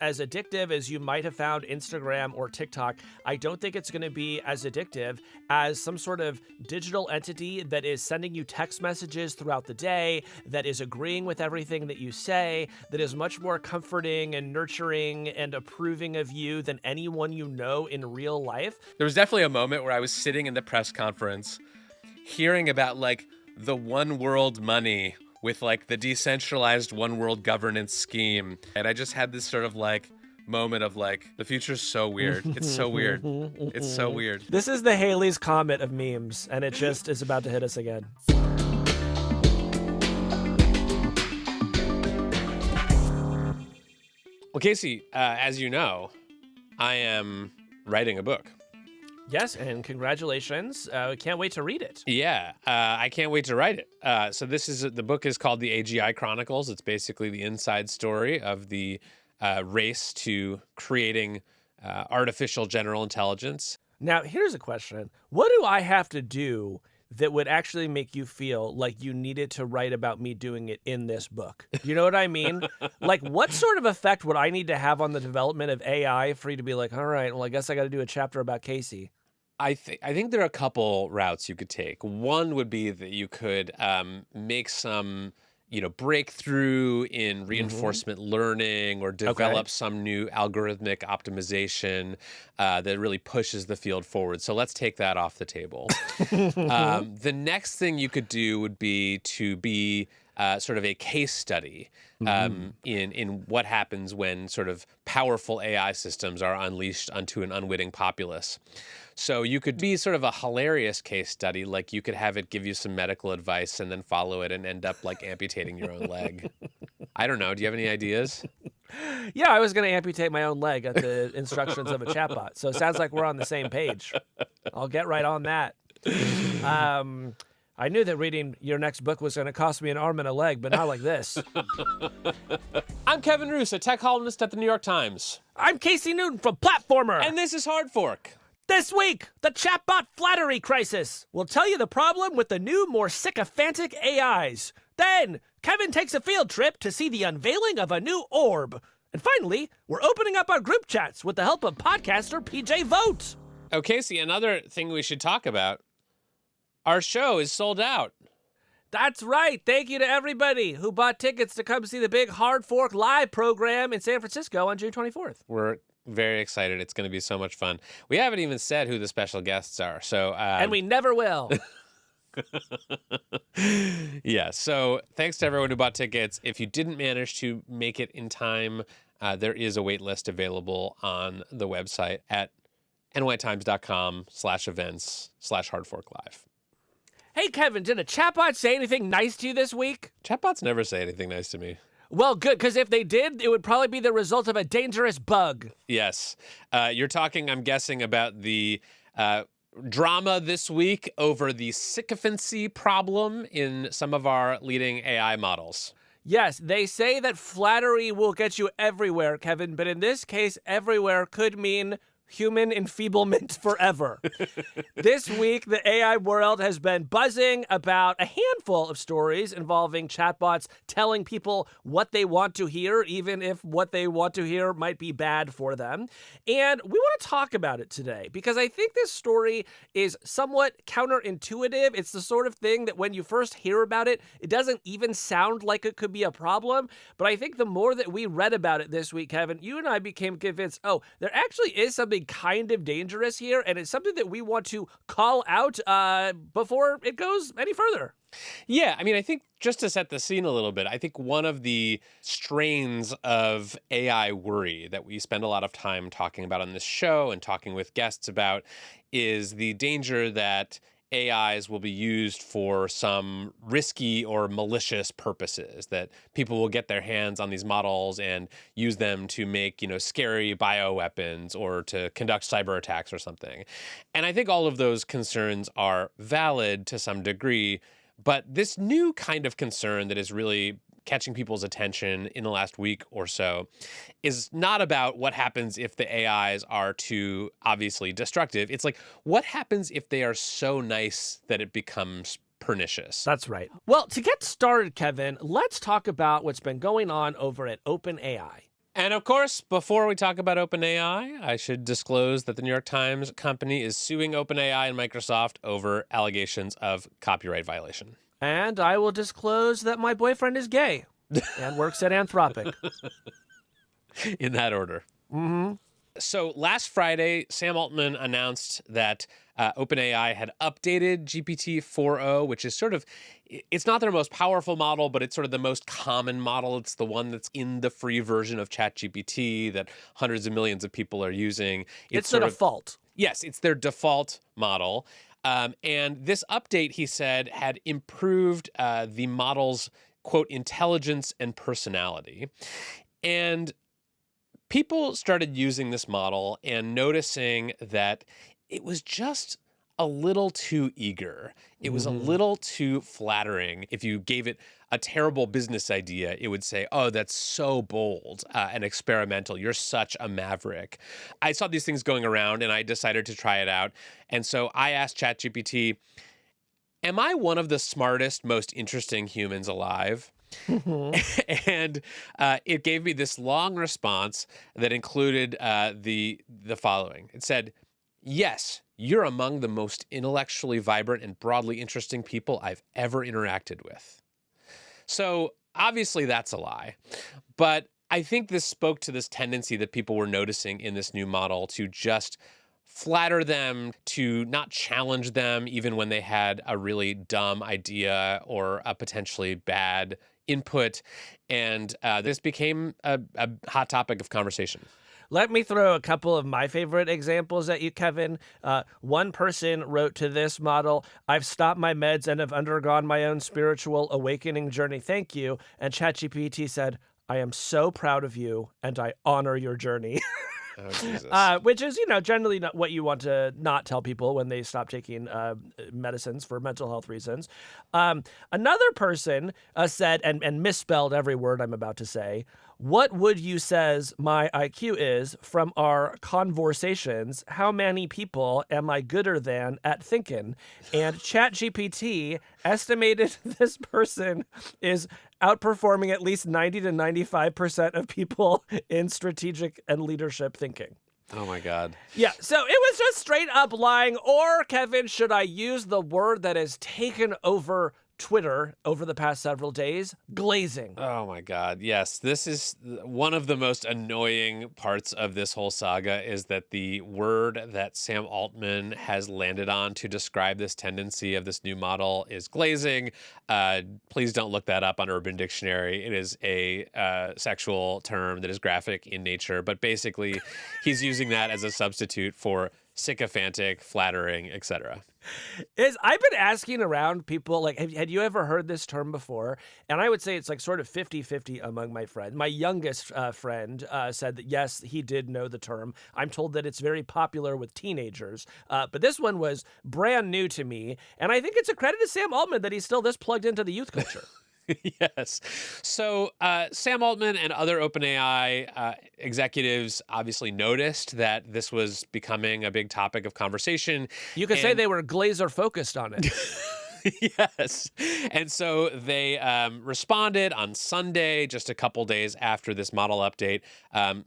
as addictive as you might have found Instagram or TikTok, I don't think it's going to be as addictive as some sort of digital entity that is sending you text messages throughout the day, that is agreeing with everything that you say, that is much more comforting and nurturing and approving of you than anyone you know in real life. There was definitely a moment where I was sitting in the press conference hearing about like the one world money with like the decentralized one world governance scheme. And I just had this sort of like moment of like, the future's so weird. It's so weird. It's so weird. This is the Halley's Comet of memes, and it just is about to hit us again. Well, Casey, as you know, I am writing a book. Yes, and congratulations. Can't wait to read it. Yeah, I can't wait to write it. So the book is called The AGI Chronicles. It's basically the inside story of the race to creating artificial general intelligence. Now, here's a question. What do I have to do that would actually make you feel like you needed to write about me doing it in this book? You know what I mean? Like, what sort of effect would I need to have on the development of AI for you to be like, all right, well, I guess I got to do a chapter about Casey? I think there are a couple routes you could take. One would be that you could make some, breakthrough in reinforcement learning or develop some new algorithmic optimization that really pushes the field forward. So let's take that off the table. The next thing you could do would be to be sort of a case study in what happens when sort of powerful AI systems are unleashed onto an unwitting populace. So you could be sort of a hilarious case study, like you could have it give you some medical advice and then follow it and end up like amputating your own leg. I don't know. Do you have any ideas? Yeah, I was going to amputate my own leg at the instructions of a chatbot. So it sounds like we're on the same page. I'll get right on that. I knew that reading your next book was going to cost me an arm and a leg, but not like this. I'm Kevin Roos, a tech columnist at the New York Times. I'm Casey Newton from Platformer. And this is Hard Fork. This week, the chatbot flattery crisis. We'll tell you the problem with the new, more sycophantic AIs. Then, Kevin takes a field trip to see the unveiling of a new orb. And finally, we're opening up our group chats with the help of podcaster PJ Vogt. Oh, Casey, another thing we should talk about. Our show is sold out. That's right. Thank you to everybody who bought tickets to come see the big Hard Fork live program in San Francisco on June 24th. We're very excited. It's going to be so much fun. We haven't even said who the special guests are. So, and we never will. Yeah. So thanks to everyone who bought tickets. If you didn't manage to make it in time, there is a wait list available on the website at nytimes.com/events/hardforklive. Hey, Kevin, did a chatbot say anything nice to you this week? Chatbots never say anything nice to me. Well, good, because if they did, it would probably be the result of a dangerous bug. Yes. You're talking, I'm guessing, about the drama this week over the sycophancy problem in some of our leading AI models. Yes, they say that flattery will get you everywhere, Kevin, but in this case, everywhere could mean human enfeeblement forever. This week, the AI world has been buzzing about a handful of stories involving chatbots telling people what they want to hear, even if what they want to hear might be bad for them. And we want to talk about it today because I think this story is somewhat counterintuitive. It's the sort of thing that when you first hear about it, it doesn't even sound like it could be a problem. But I think the more that we read about it this week, Kevin, you and I became convinced, oh, there actually is something kind of dangerous here, and it's something that we want to call out before it goes any further. Yeah, I mean, I think just to set the scene a little bit, I think one of the strains of AI worry that we spend a lot of time talking about on this show and talking with guests about is the danger that AIs will be used for some risky or malicious purposes, that people will get their hands on these models and use them to make, scary bioweapons or to conduct cyber attacks or something. And I think all of those concerns are valid to some degree, but this new kind of concern that is really catching people's attention in the last week or so is not about what happens if the AIs are too obviously destructive. It's like, what happens if they are so nice that it becomes pernicious? That's right. Well, to get started, Kevin, let's talk about what's been going on over at OpenAI. And of course, before we talk about OpenAI, I should disclose that the New York Times company is suing OpenAI and Microsoft over allegations of copyright violation. And I will disclose that my boyfriend is gay and works at Anthropic. In that order. Mm-hmm. So last Friday, Sam Altman announced that OpenAI had updated GPT 4.0, which is sort of, it's not their most powerful model, but it's sort of the most common model. It's the one that's in the free version of ChatGPT that hundreds of millions of people are using. It's the default. Yes, it's their default model. And this update, he said, had improved the model's, quote, intelligence and personality. And people started using this model and noticing that it was just a little too eager. It was a little too flattering. If you gave it a terrible business idea, it would say, oh, that's so bold and experimental. You're such a maverick. I saw these things going around and I decided to try it out. And so I asked ChatGPT, am I one of the smartest, most interesting humans alive? And it gave me this long response that included the following. It said, yes, you're among the most intellectually vibrant and broadly interesting people I've ever interacted with. So obviously that's a lie. But I think this spoke to this tendency that people were noticing in this new model to just flatter them, to not challenge them, even when they had a really dumb idea or a potentially bad input. And this became a hot topic of conversation. Let me throw a couple of my favorite examples at you, Kevin. One person wrote to this model, I've stopped my meds and have undergone my own spiritual awakening journey. Thank you. And ChatGPT said, I am so proud of you and I honor your journey. Oh, Jesus. Which is, generally not what you want to not tell people when they stop taking medicines for mental health reasons. Another person said, and misspelled every word I'm about to say, what would you says my IQ is from our conversations? How many people am I gooder than at thinking? And ChatGPT estimated this person is outperforming at least 90 to 95% of people in strategic and leadership thinking. Oh, my God. Yeah, so it was just straight up lying. Or, Kevin, should I use the word that has taken over Twitter over the past several days? Glazing. Oh, my God. Yes, this is one of the most annoying parts of this whole saga is that the word that Sam Altman has landed on to describe this tendency of this new model is glazing. Please don't look that up on Urban Dictionary. It is a sexual term that is graphic in nature, but basically he's using that as a substitute for sycophantic, flattering, etc. I've been asking around people, like, had you ever heard this term before? And I would say it's like sort of 50-50 among my friends. My youngest friend said that, yes, he did know the term. I'm told that it's very popular with teenagers. But this one was brand new to me. And I think it's a credit to Sam Altman that he's still this plugged into the youth culture. Yes. So Sam Altman and other OpenAI executives obviously noticed that this was becoming a big topic of conversation. You could say they were Glazer focused on it. Yes. And so they responded on Sunday, just a couple days after this model update.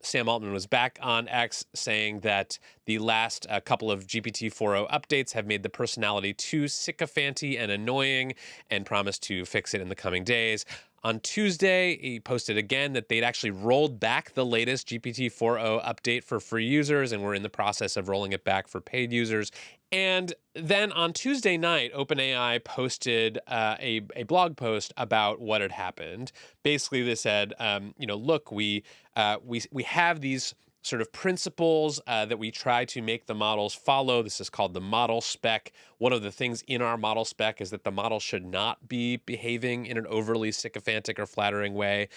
Sam Altman was back on X saying that the last couple of GPT 4.0 updates have made the personality too sycophanty and annoying and promised to fix it in the coming days. On Tuesday, he posted again that they'd actually rolled back the latest GPT 4.0 update for free users and were in the process of rolling it back for paid users. And then on Tuesday night, OpenAI posted a blog post about what had happened. Basically, they said, look, we have these sort of principles that we try to make the models follow. This is called the model spec. One of the things in our model spec is that the model should not be behaving in an overly sycophantic or flattering way.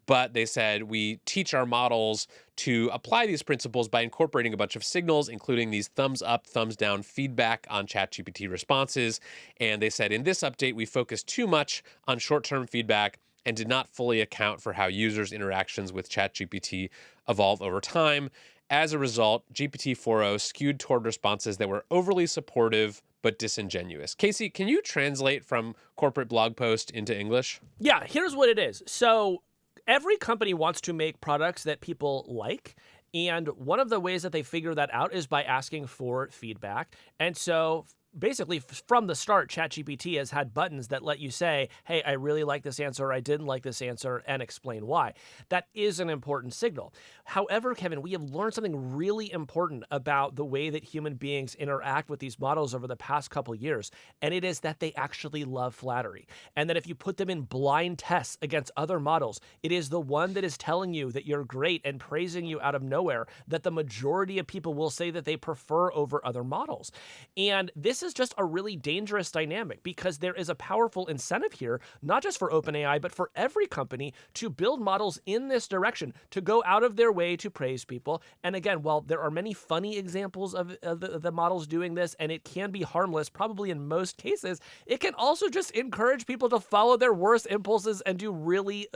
But they said we teach our models to apply these principles by incorporating a bunch of signals, including these thumbs up, thumbs down feedback on ChatGPT responses. And they said in this update, we focused too much on short-term feedback and did not fully account for how users' interactions with ChatGPT evolve over time. As a result, GPT 4.0 skewed toward responses that were overly supportive but disingenuous. Casey, can you translate from corporate blog post into English? Yeah, here's what it is. So every company wants to make products that people like. And one of the ways that they figure that out is by asking for feedback. And so basically from the start, ChatGPT has had buttons that let you say, hey, I really like this answer, I didn't like this answer, and explain why. That is an important signal. However, Kevin, we have learned something really important about the way that human beings interact with these models over the past couple years, and it is that they actually love flattery. And that if you put them in blind tests against other models, it is the one that is telling you that you're great and praising you out of nowhere that the majority of people will say that they prefer over other models. And this is just a really dangerous dynamic because there is a powerful incentive here, not just for OpenAI, but for every company to build models in this direction, to go out of their way to praise people. And again, while there are many funny examples of the models doing this, and it can be harmless, probably in most cases, it can also just encourage people to follow their worst impulses and do really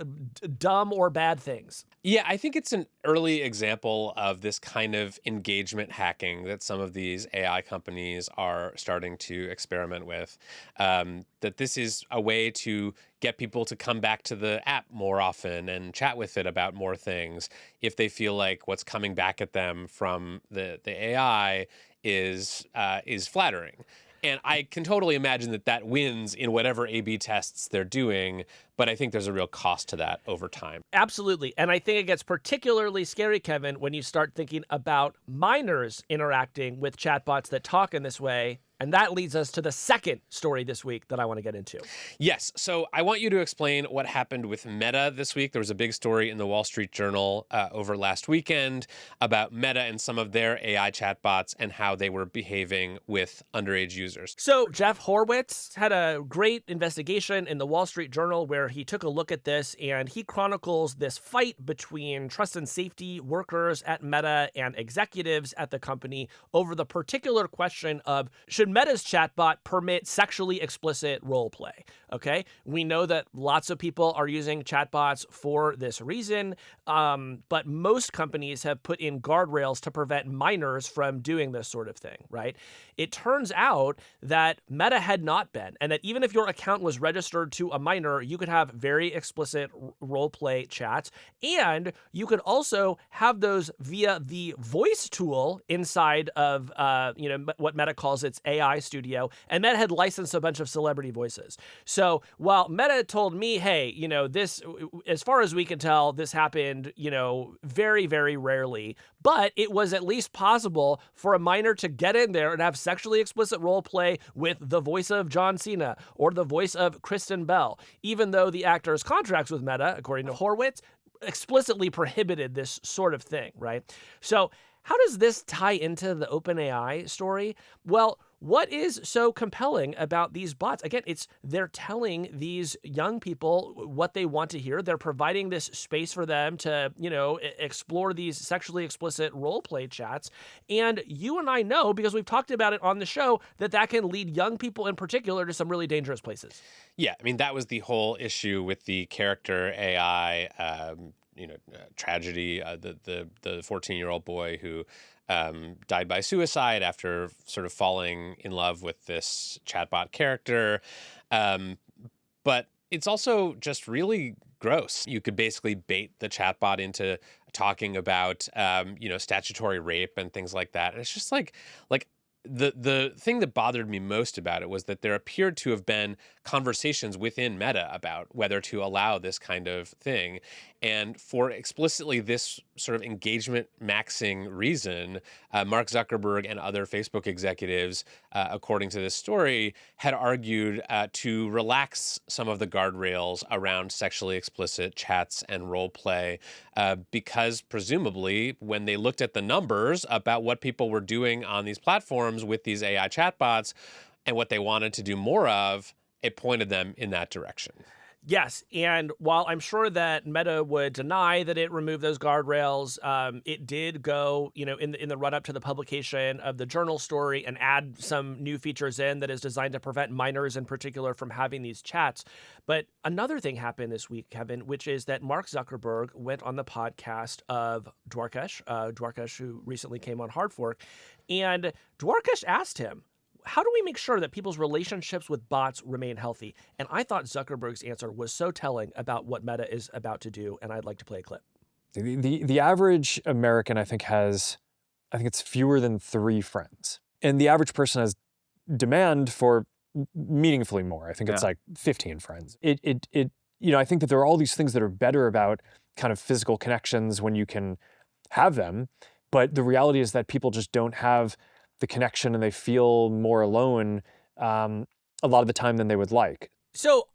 dumb or bad things. Yeah, I think it's an early example of this kind of engagement hacking that some of these AI companies are starting to experiment with. That this is a way to get people to come back to the app more often and chat with it about more things if they feel like what's coming back at them from the AI is flattering. And I can totally imagine that wins in whatever A/B tests they're doing, but I think there's a real cost to that over time. Absolutely. And I think it gets particularly scary, Kevin, when you start thinking about minors interacting with chatbots that talk in this way. And that leads us to the second story this week that I want to get into. Yes. So I want you to explain what happened with Meta this week. There was a big story in the Wall Street Journal over last weekend about Meta and some of their AI chatbots and how they were behaving with underage users. So Jeff Horowitz had a great investigation in the Wall Street Journal where he took a look at this, and he chronicles this fight between trust and safety workers at Meta and executives at the company over the particular question of, should Meta's chatbot permit sexually explicit role play? Okay, we know that lots of people are using chatbots for this reason, but most companies have put in guardrails to prevent minors from doing this sort of thing, right? It turns out that Meta had not been, and that even if your account was registered to a minor, you could have very explicit role play chats, and you could also have those via the voice tool inside of what Meta calls its AI studio, and Meta had licensed a bunch of celebrity voices. So while Meta told me, hey, this, as far as we can tell, this happened, very, very rarely, but it was at least possible for a minor to get in there and have sexually explicit role play with the voice of John Cena or the voice of Kristen Bell, even though the actor's contracts with Meta, according to Horowitz, explicitly prohibited this sort of thing, right? So how does this tie into the OpenAI story? Well, what is so compelling about these bots? Again, they're telling these young people what they want to hear. They're providing this space for them to, explore these sexually explicit role play chats. And you and I know, because we've talked about it on the show, that can lead young people in particular to some really dangerous places. Yeah, I mean, that was the whole issue with the character AI tragedy, the 14-year-old boy who died by suicide after sort of falling in love with this chatbot character. But it's also just really gross. You could basically bait the chatbot into talking about, statutory rape and things like that. And it's just like the thing that bothered me most about it was that there appeared to have been conversations within Meta about whether to allow this kind of thing. And for explicitly this sort of engagement maxing reason, Mark Zuckerberg and other Facebook executives, according to this story, had argued to relax some of the guardrails around sexually explicit chats and role play because presumably when they looked at the numbers about what people were doing on these platforms with these AI chatbots and what they wanted to do more of, it pointed them in that direction. Yes, and while I'm sure that Meta would deny that it removed those guardrails, it did go, in the run-up to the publication of the journal story and add some new features in that is designed to prevent minors in particular from having these chats. But another thing happened this week, Kevin, which is that Mark Zuckerberg went on the podcast of Dwarkesh, who recently came on Hard Fork, and Dwarkesh asked him, how do we make sure that people's relationships with bots remain healthy? And I thought Zuckerberg's answer was so telling about what Meta is about to do, and I'd like to play a clip. The average American, I think it's fewer than 3 friends. And the average person has demand for meaningfully more. I think it's like 15 friends. I think that there are all these things that are better about kind of physical connections when you can have them. But the reality is that people just don't have the connection and they feel more alone a lot of the time than they would like. So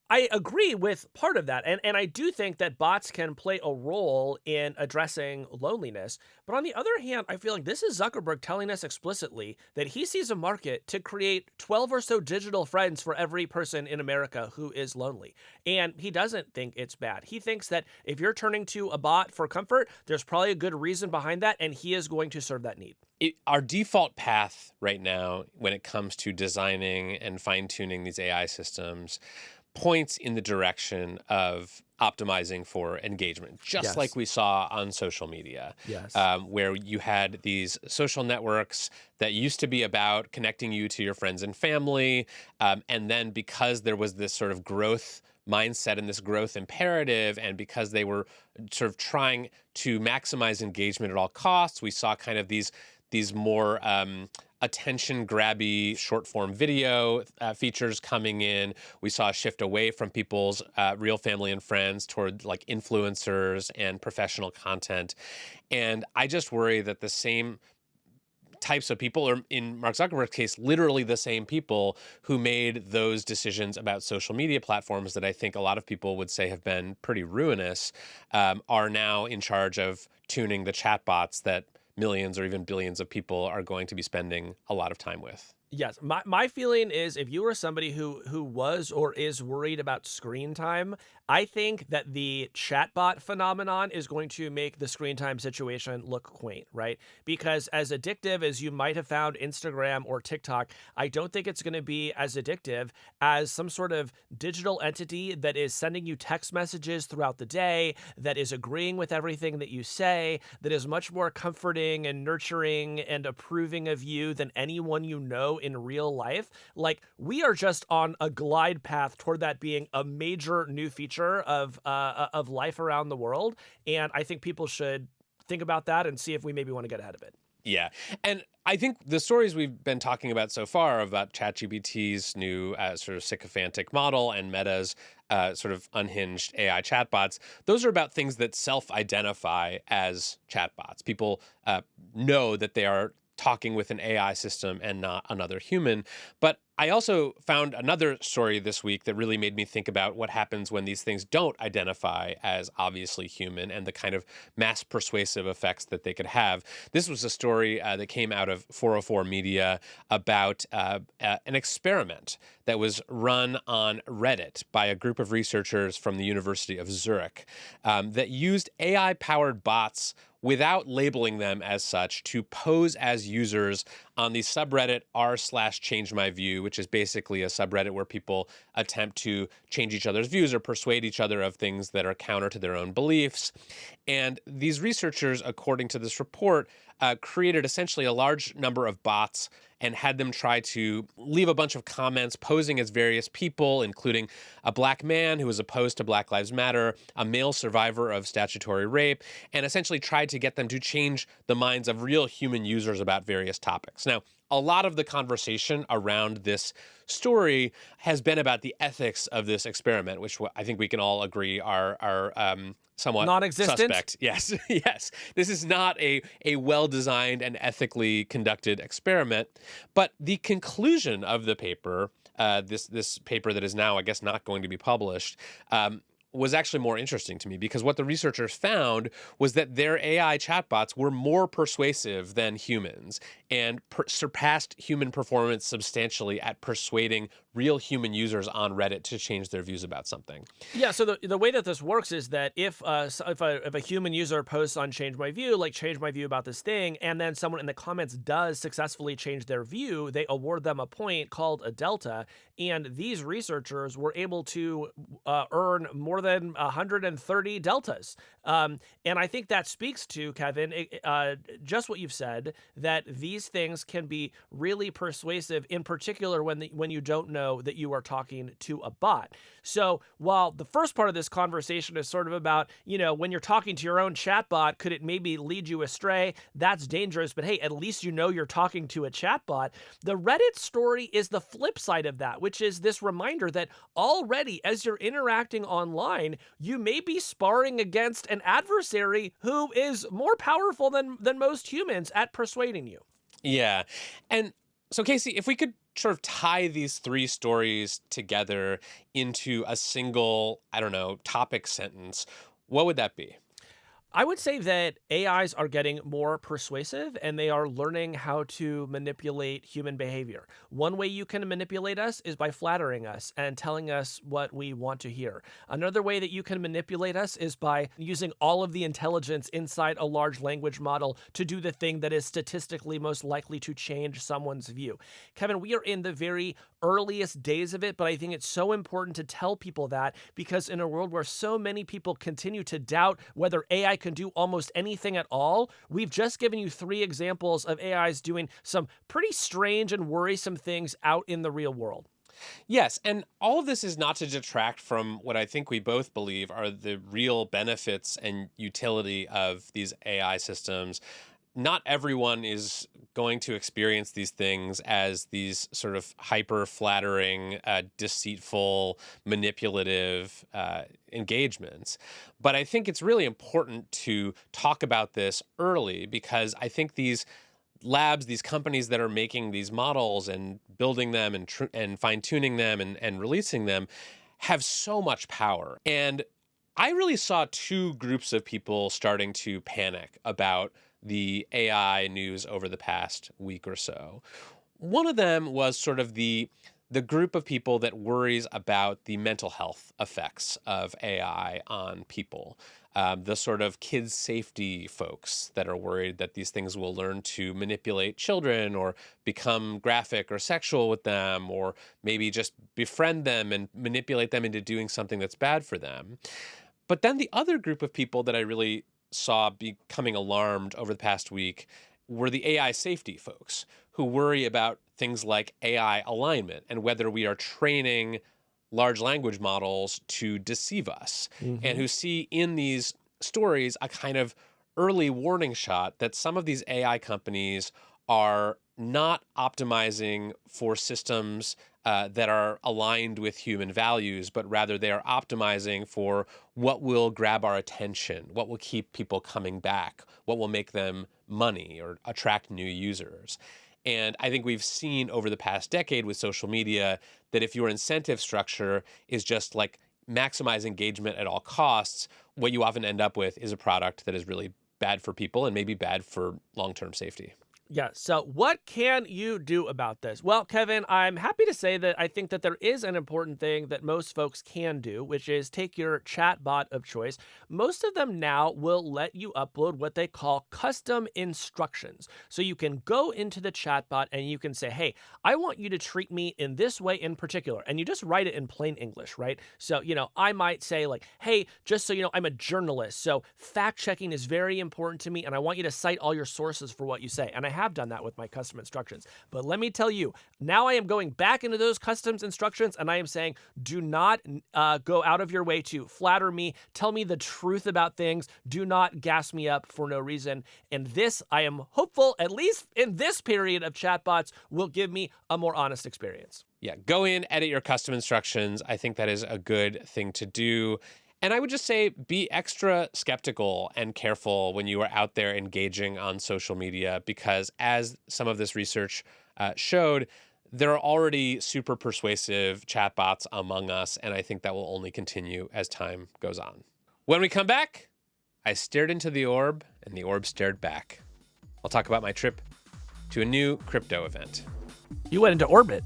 I agree with part of that. And I do think that bots can play a role in addressing loneliness. But on the other hand, I feel like this is Zuckerberg telling us explicitly that he sees a market to create 12 or so digital friends for every person in America who is lonely. And he doesn't think it's bad. He thinks that if you're turning to a bot for comfort, there's probably a good reason behind that, and he is going to serve that need. Our default path right now, when it comes to designing and fine-tuning these AI systems, points in the direction of optimizing for engagement, just like we saw on social media, where you had these social networks that used to be about connecting you to your friends and family. And then because there was this sort of growth mindset and this growth imperative, and because they were sort of trying to maximize engagement at all costs, we saw kind of these more attention grabby short form video features coming in. We saw a shift away from people's real family and friends toward like influencers and professional content. And I just worry that the same types of people, or in Mark Zuckerberg's case, literally the same people who made those decisions about social media platforms that I think a lot of people would say have been pretty ruinous, are now in charge of tuning the chatbots that millions or even billions of people are going to be spending a lot of time with. Yes, my feeling is if you were somebody who was or is worried about screen time, I think that the chatbot phenomenon is going to make the screen time situation look quaint, right? Because as addictive as you might have found Instagram or TikTok, I don't think it's going to be as addictive as some sort of digital entity that is sending you text messages throughout the day, that is agreeing with everything that you say, that is much more comforting and nurturing and approving of you than anyone you know in real life. Like, we are just on a glide path toward that being a major new feature of life around the world, and I think people should think about that and see if we maybe want to get ahead of it. Yeah. And I think the stories we've been talking about so far about ChatGPT's new sort of sycophantic model and Meta's sort of unhinged AI chatbots, those are about things that self-identify as chatbots. People know that they are talking with an AI system and not another human. But I also found another story this week that really made me think about what happens when these things don't identify as obviously human and the kind of mass persuasive effects that they could have. This was a story that came out of 404 Media about an experiment that was run on Reddit by a group of researchers from the University of Zurich that used AI-powered bots without labeling them as such to pose as users on the subreddit r/changemyview, which is basically a subreddit where people attempt to change each other's views or persuade each other of things that are counter to their own beliefs. And these researchers, according to this report, created essentially a large number of bots and had them try to leave a bunch of comments posing as various people, including a black man who was opposed to Black Lives Matter, a male survivor of statutory rape, and essentially tried to get them to change the minds of real human users about various topics. Now, a lot of the conversation around this story has been about the ethics of this experiment, which I think we can all agree are somewhat non-existent. Suspect. Yes, yes. This is not a well-designed and ethically conducted experiment. But the conclusion of the paper, this paper that is now, I guess, not going to be published, was actually more interesting to me, because what the researchers found was that their AI chatbots were more persuasive than humans and surpassed human performance substantially at persuading real human users on Reddit to change their views about something. Yeah, so the way that this works is that if a human user posts on Change My View, like change my view about this thing, and then someone in the comments does successfully change their view, they award them a point called a delta. And these researchers were able to earn more than 130 deltas. And I think that speaks to, Kevin, just what you've said, that these these things can be really persuasive, in particular when you don't know that you are talking to a bot. So while the first part of this conversation is sort of about, when you're talking to your own chatbot, could it maybe lead you astray? That's dangerous, but hey, at least you know you're talking to a chatbot. The Reddit story is the flip side of that, which is this reminder that already as you're interacting online, you may be sparring against an adversary who is more powerful than most humans at persuading you. Yeah. And so, Casey, if we could sort of tie these three stories together into a single, I don't know, topic sentence, what would that be? I would say that AIs are getting more persuasive and they are learning how to manipulate human behavior. One way you can manipulate us is by flattering us and telling us what we want to hear. Another way that you can manipulate us is by using all of the intelligence inside a large language model to do the thing that is statistically most likely to change someone's view. Kevin, we are in the very earliest days of it, but I think it's so important to tell people that, because in a world where so many people continue to doubt whether AI can do almost anything at all, we've just given you 3 examples of AIs doing some pretty strange and worrisome things out in the real world. Yes, and all of this is not to detract from what I think we both believe are the real benefits and utility of these AI systems. Not everyone is going to experience these things as these sort of hyper flattering, deceitful, manipulative engagements. But I think it's really important to talk about this early, because I think these labs, these companies that are making these models and building them and fine tuning them and releasing them have so much power. And I really saw 2 groups of people starting to panic about the AI news over the past week or so. One of them was sort of the group of people that worries about the mental health effects of AI on people. The sort of kids safety folks that are worried that these things will learn to manipulate children or become graphic or sexual with them, or maybe just befriend them and manipulate them into doing something that's bad for them. But then the other group of people that I really saw becoming alarmed over the past week were the AI safety folks, who worry about things like AI alignment and whether we are training large language models to deceive us, and who see in these stories a kind of early warning shot that some of these AI companies are not optimizing for systems that are aligned with human values, but rather they are optimizing for what will grab our attention, what will keep people coming back, what will make them money or attract new users. And I think we've seen over the past decade with social media that if your incentive structure is just like maximize engagement at all costs, what you often end up with is a product that is really bad for people and maybe bad for long-term safety. Yeah, so what can you do about this? Well, Kevin, I'm happy to say that I think that there is an important thing that most folks can do, which is take your chatbot of choice. Most of them now will let you upload what they call custom instructions. So you can go into the chatbot and you can say, hey, I want you to treat me in this way in particular. And you just write it in plain English, right? So, I might say like, hey, just so you know, I'm a journalist. So fact checking is very important to me. And I want you to cite all your sources for what you say. And I have done that with my custom instructions. But let me tell you, now I am going back into those customs instructions and I am saying, do not go out of your way to flatter me. Tell me the truth about things. Do not gas me up for no reason. And this, I am hopeful, at least in this period of chatbots, will give me a more honest experience. Yeah, go in, edit your custom instructions. I think that is a good thing to do. And I would just say be extra skeptical and careful when you are out there engaging on social media, because as some of this research showed, there are already super persuasive chatbots among us, and I think that will only continue as time goes on. When we come back, I stared into the orb, and the orb stared back. I'll talk about my trip to a new crypto event. You went into orbit.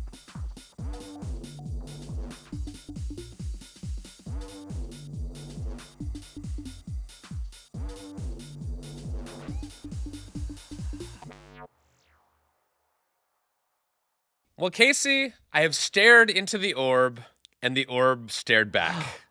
Well, Casey, I have stared into the orb, and the orb stared back.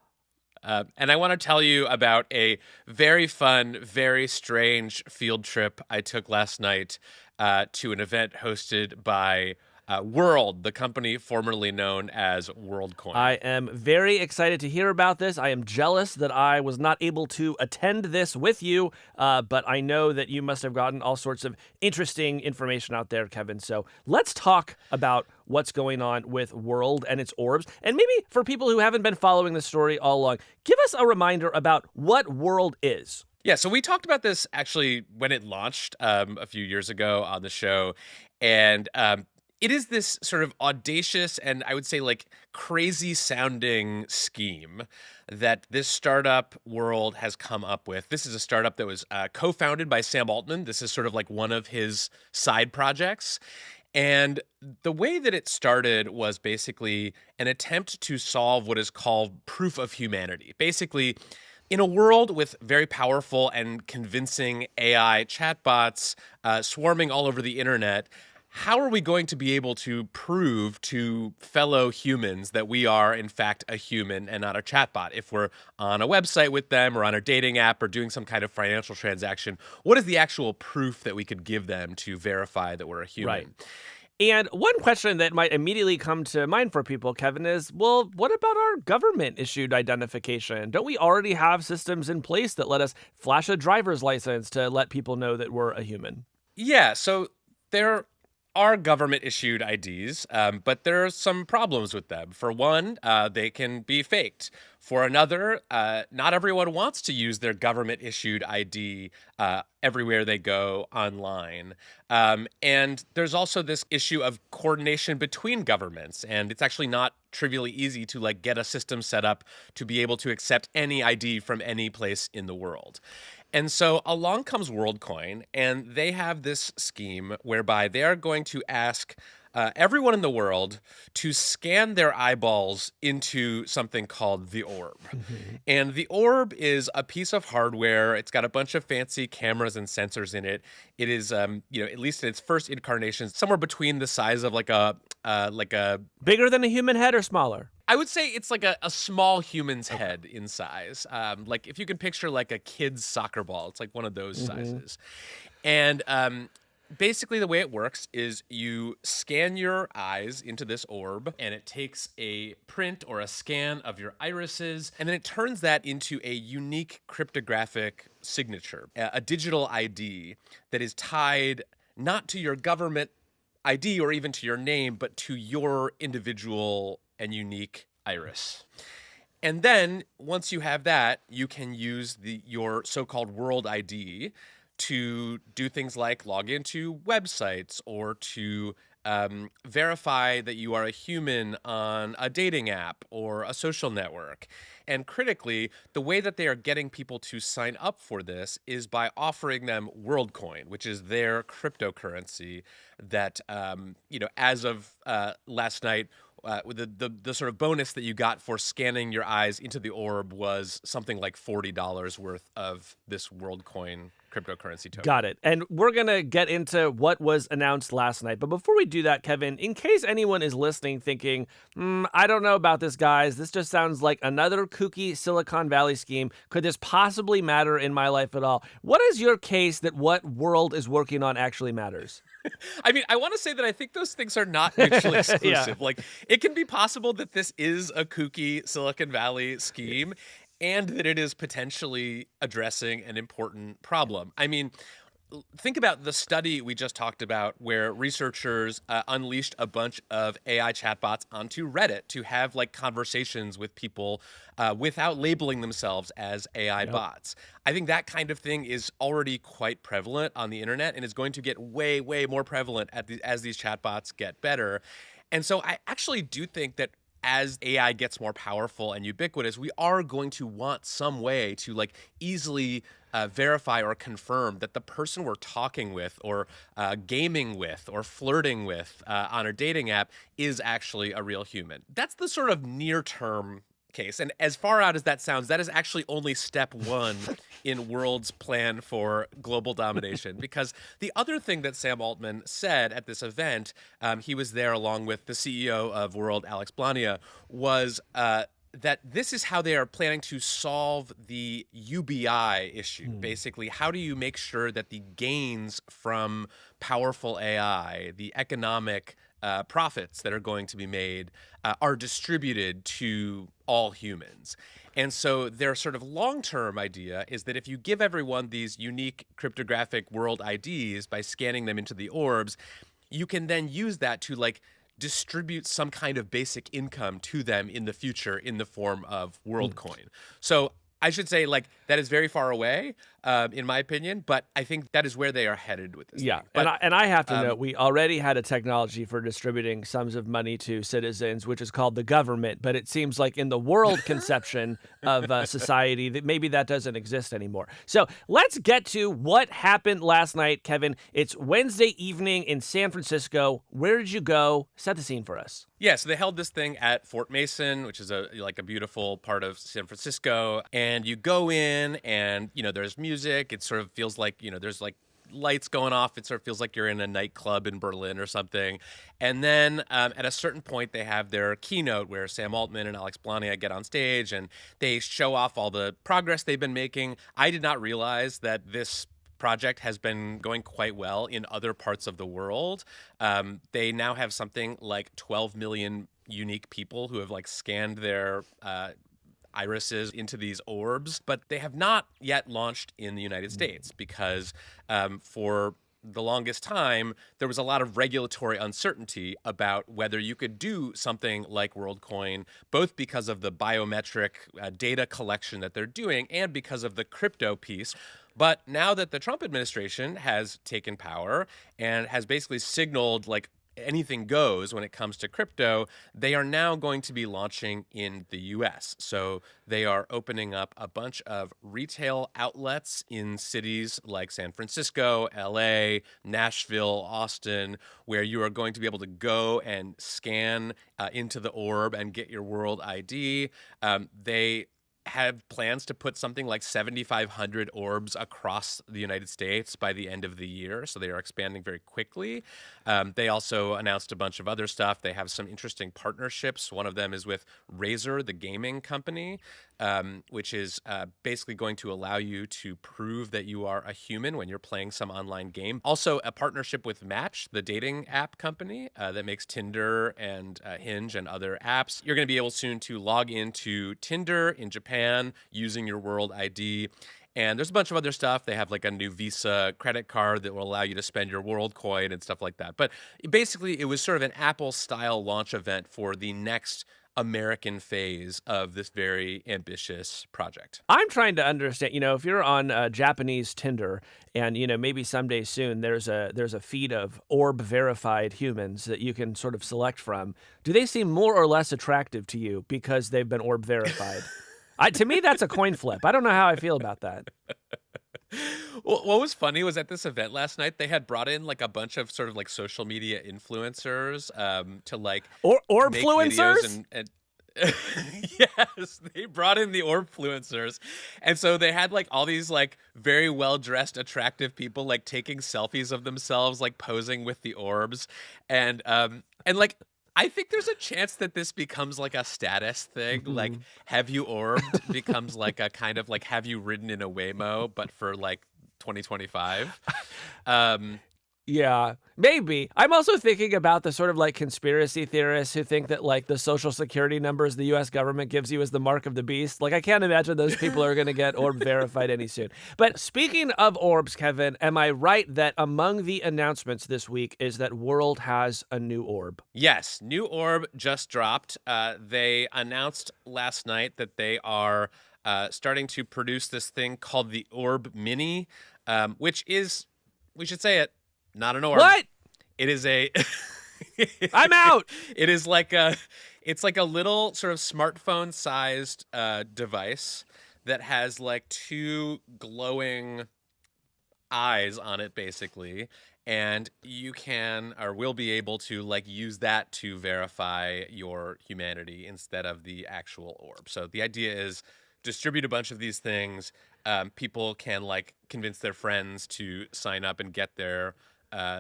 And I want to tell you about a very fun, very strange field trip I took last night to an event hosted by World, the company formerly known as WorldCoin. I am very excited to hear about this. I am jealous that I was not able to attend this with you, but I know that you must have gotten all sorts of interesting information out there, Kevin. So let's talk about what's going on with World and its orbs. And maybe for people who haven't been following the story all along, give us a reminder about what World is. Yeah, so we talked about this actually when it launched a few years ago on the show, and it is this sort of audacious and I would say like crazy sounding scheme that this startup World has come up with. This is a startup that was co-founded by Sam Altman. This is sort of like one of his side projects. And the way that it started was basically an attempt to solve what is called proof of humanity. Basically, in a world with very powerful and convincing AI chatbots swarming all over the internet, how are we going to be able to prove to fellow humans that we are, in fact, a human and not a chatbot? If we're on a website with them or on a dating app or doing some kind of financial transaction, what is the actual proof that we could give them to verify that we're a human? Right. And one question that might immediately come to mind for people, Kevin, is, well, what about our government-issued identification? Don't we already have systems in place that let us flash a driver's license to let people know that we're a human? Yeah, so there are government-issued IDs, but there are some problems with them. For one, they can be faked. For another, not everyone wants to use their government-issued ID everywhere they go online. And there's also this issue of coordination between governments, and it's actually not trivially easy to like get a system set up to be able to accept any ID from any place in the world. And so along comes WorldCoin, and they have this scheme whereby they are going to ask everyone in the world to scan their eyeballs into something called the orb. And the orb is a piece of hardware. It's got a bunch of fancy cameras and sensors in it. It is, at least in its first incarnation, somewhere between the size of like a Bigger than a human head or smaller? I would say it's like a small human's head in size. Like if you can picture like a kid's soccer ball, it's like one of those sizes. And basically the way it works is you scan your eyes into this orb, and it takes a print or a scan of your irises, and then it turns that into a unique cryptographic signature, a digital ID that is tied not to your government ID or even to your name, but to your individual and unique iris. And then once you have that, you can use your so-called World ID to do things like log into websites or to verify that you are a human on a dating app or a social network. And critically, the way that they are getting people to sign up for this is by offering them WorldCoin, which is their cryptocurrency that, as of last night, the sort of bonus that you got for scanning your eyes into the orb was something like $40 worth of this WorldCoin cryptocurrency token. Got it. And we're going to get into what was announced last night. But before we do that, Kevin, in case anyone is listening thinking, I don't know about this, guys. This just sounds like another kooky Silicon Valley scheme. Could this possibly matter in my life at all? What is your case that what World is working on actually matters? I mean, I want to say that I think those things are not mutually exclusive. Yeah. Like, it can be possible that this is a kooky Silicon Valley scheme and that it is potentially addressing an important problem. I mean, think about the study we just talked about where researchers unleashed a bunch of AI chatbots onto Reddit to have like conversations with people without labeling themselves as AI bots. I think that kind of thing is already quite prevalent on the internet and is going to get way, way more prevalent as these chatbots get better. And so I actually do think that as AI gets more powerful and ubiquitous, we are going to want some way to like easily verify or confirm that the person we're talking with or gaming with or flirting with on a dating app is actually a real human. That's the sort of near-term case. And as far out as that sounds, that is actually only step one in World's plan for global domination. Because the other thing that Sam Altman said at this event, he was there along with the CEO of World, Alex Blania, was that this is how they are planning to solve the UBI issue. Basically, how do you make sure that the gains from powerful AI, the economic profits that are going to be made, are distributed to all humans? And so their sort of long-term idea is that if you give everyone these unique cryptographic world IDs by scanning them into the orbs, you can then use that to like distribute some kind of basic income to them in the future in the form of WorldCoin. So I should say, like, that is very far away, in my opinion, but I think that is where they are headed with this. Yeah, thing. But and I have to note, we already had a technology for distributing sums of money to citizens, which is called the government. But it seems like in the world conception of society, that maybe that doesn't exist anymore. So let's get to what happened last night, Kevin. It's Wednesday evening in San Francisco. Where did you go? Set the scene for us. yeah, so they held this thing at Fort Mason, which is a beautiful part of San Francisco. And you go in and, there's music. It sort of feels like, there's like lights going off. It sort of feels like you're in a nightclub in Berlin or something. And then at a certain point, they have their keynote where Sam Altman and Alex Blania get on stage and they show off all the progress they've been making. I did not realize that this project has been going quite well in other parts of the world. They now have something like 12 million unique people who have like scanned their irises into these orbs, but they have not yet launched in the United States because for the longest time, there was a lot of regulatory uncertainty about whether you could do something like WorldCoin, both because of the biometric data collection that they're doing and because of the crypto piece. But now that the Trump administration has taken power and has basically signaled like anything goes when it comes to crypto, they are now going to be launching in the US. So they are opening up a bunch of retail outlets in cities like San Francisco, LA, Nashville, Austin, where you are going to be able to go and scan into the orb and get your world ID. They have plans to put something like 7,500 orbs across the United States by the end of the year. So they are expanding very quickly. They also announced a bunch of other stuff. They have some interesting partnerships. One of them is with Razer, the gaming company, which is basically going to allow you to prove that you are a human when you're playing some online game. Also, a partnership with Match, the dating app company that makes Tinder and Hinge and other apps. You're going to be able soon to log into Tinder in Japan using your World ID. And there's a bunch of other stuff. They have like a new Visa credit card that will allow you to spend your WorldCoin and stuff like that. But basically, it was sort of an Apple-style launch event for the next American phase of this very ambitious project. I'm trying to understand, if you're on Japanese Tinder and, maybe someday soon there's a feed of orb verified humans that you can sort of select from, do they seem more or less attractive to you because they've been orb verified? To me, that's a coin flip. I don't know how I feel about that. Well, what was funny was at this event last night, they had brought in like a bunch of sort of like social media influencers to like orb make influencers videos and yes, they brought in the orb-fluencers. And so they had like all these like very well-dressed, attractive people like taking selfies of themselves, like posing with the orbs. And like I think there's a chance that this becomes like a status thing. Like, have you orbed becomes like a kind of like have you ridden in a Waymo, but for like 2025. Yeah, maybe. I'm also thinking about the sort of like conspiracy theorists who think that like the social security numbers the U.S. government gives you is the mark of the beast. Like, I can't imagine those people are going to get orb verified any soon. But speaking of orbs, Kevin, am I right that among the announcements this week is that World has a new orb? Yes, new orb just dropped. They announced last night that they are starting to produce this thing called the Orb Mini, which is, we should say it, not an orb. What? It is a. I'm out. It is like it's like a little sort of smartphone-sized device that has like two glowing eyes on it, basically, and you can or will be able to like use that to verify your humanity instead of the actual orb. So the idea is distribute a bunch of these things. People can like convince their friends to sign up and get their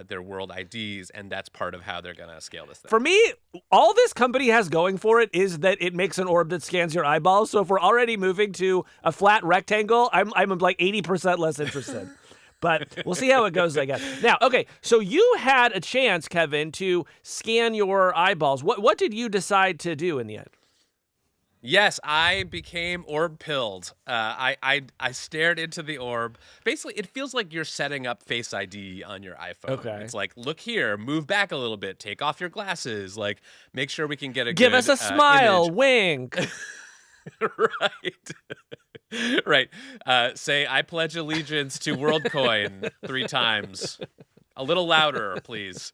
their world IDs, and that's part of how they're going to scale this thing. For me, all this company has going for it is that it makes an orb that scans your eyeballs. So if we're already moving to a flat rectangle, I'm like 80% less interested. But we'll see how it goes, I guess. Now, okay, so you had a chance, Kevin, to scan your eyeballs. What did you decide to do in the end? Yes, I became orb pilled. I stared into the orb. Basically, it feels like you're setting up Face ID on your iPhone. Okay. It's like, look here, move back a little bit, take off your glasses, like make sure we can get a Give good, us a smile, image. wink. Right. Say, I pledge allegiance to WorldCoin 3 times. A little louder, please.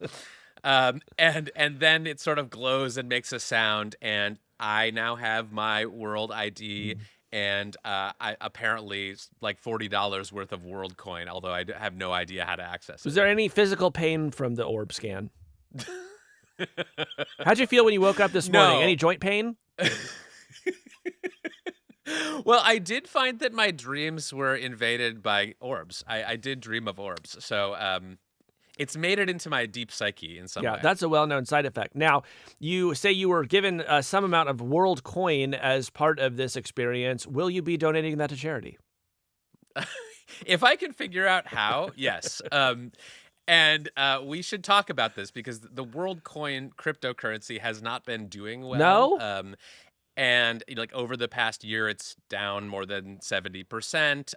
And then it sort of glows and makes a sound, and I now have my world ID and I apparently like $40 worth of WorldCoin, although I have no idea how to access it. Was there any physical pain from the orb scan? How'd you feel when you woke up this morning? No. Any joint pain? Well, I did find that my dreams were invaded by orbs. I did dream of orbs. So it's made it into my deep psyche in some way. Yeah, that's a well-known side effect. Now, you say you were given some amount of world coin as part of this experience. Will you be donating that to charity? If I can figure out how, yes. And we should talk about this because the WorldCoin cryptocurrency has not been doing well. No? And like over the past year, it's down more than 70%.